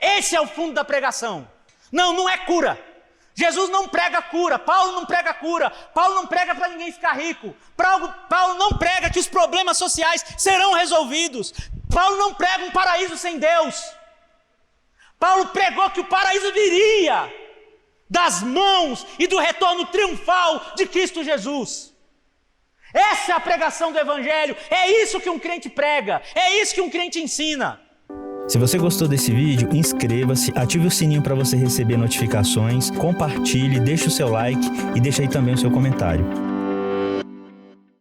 Esse é o fundo da pregação. Não é cura. Jesus não prega cura, Paulo não prega cura, Paulo não prega para ninguém ficar rico, Paulo não prega que os problemas sociais serão resolvidos, Paulo não prega um paraíso sem Deus, Paulo pregou que o paraíso viria das mãos e do retorno triunfal de Cristo Jesus. Essa é a pregação do Evangelho, é isso que um crente prega, é isso que um crente ensina. Se você gostou desse vídeo, inscreva-se, ative o sininho para você receber notificações, compartilhe, deixe o seu like e deixe aí também o seu comentário.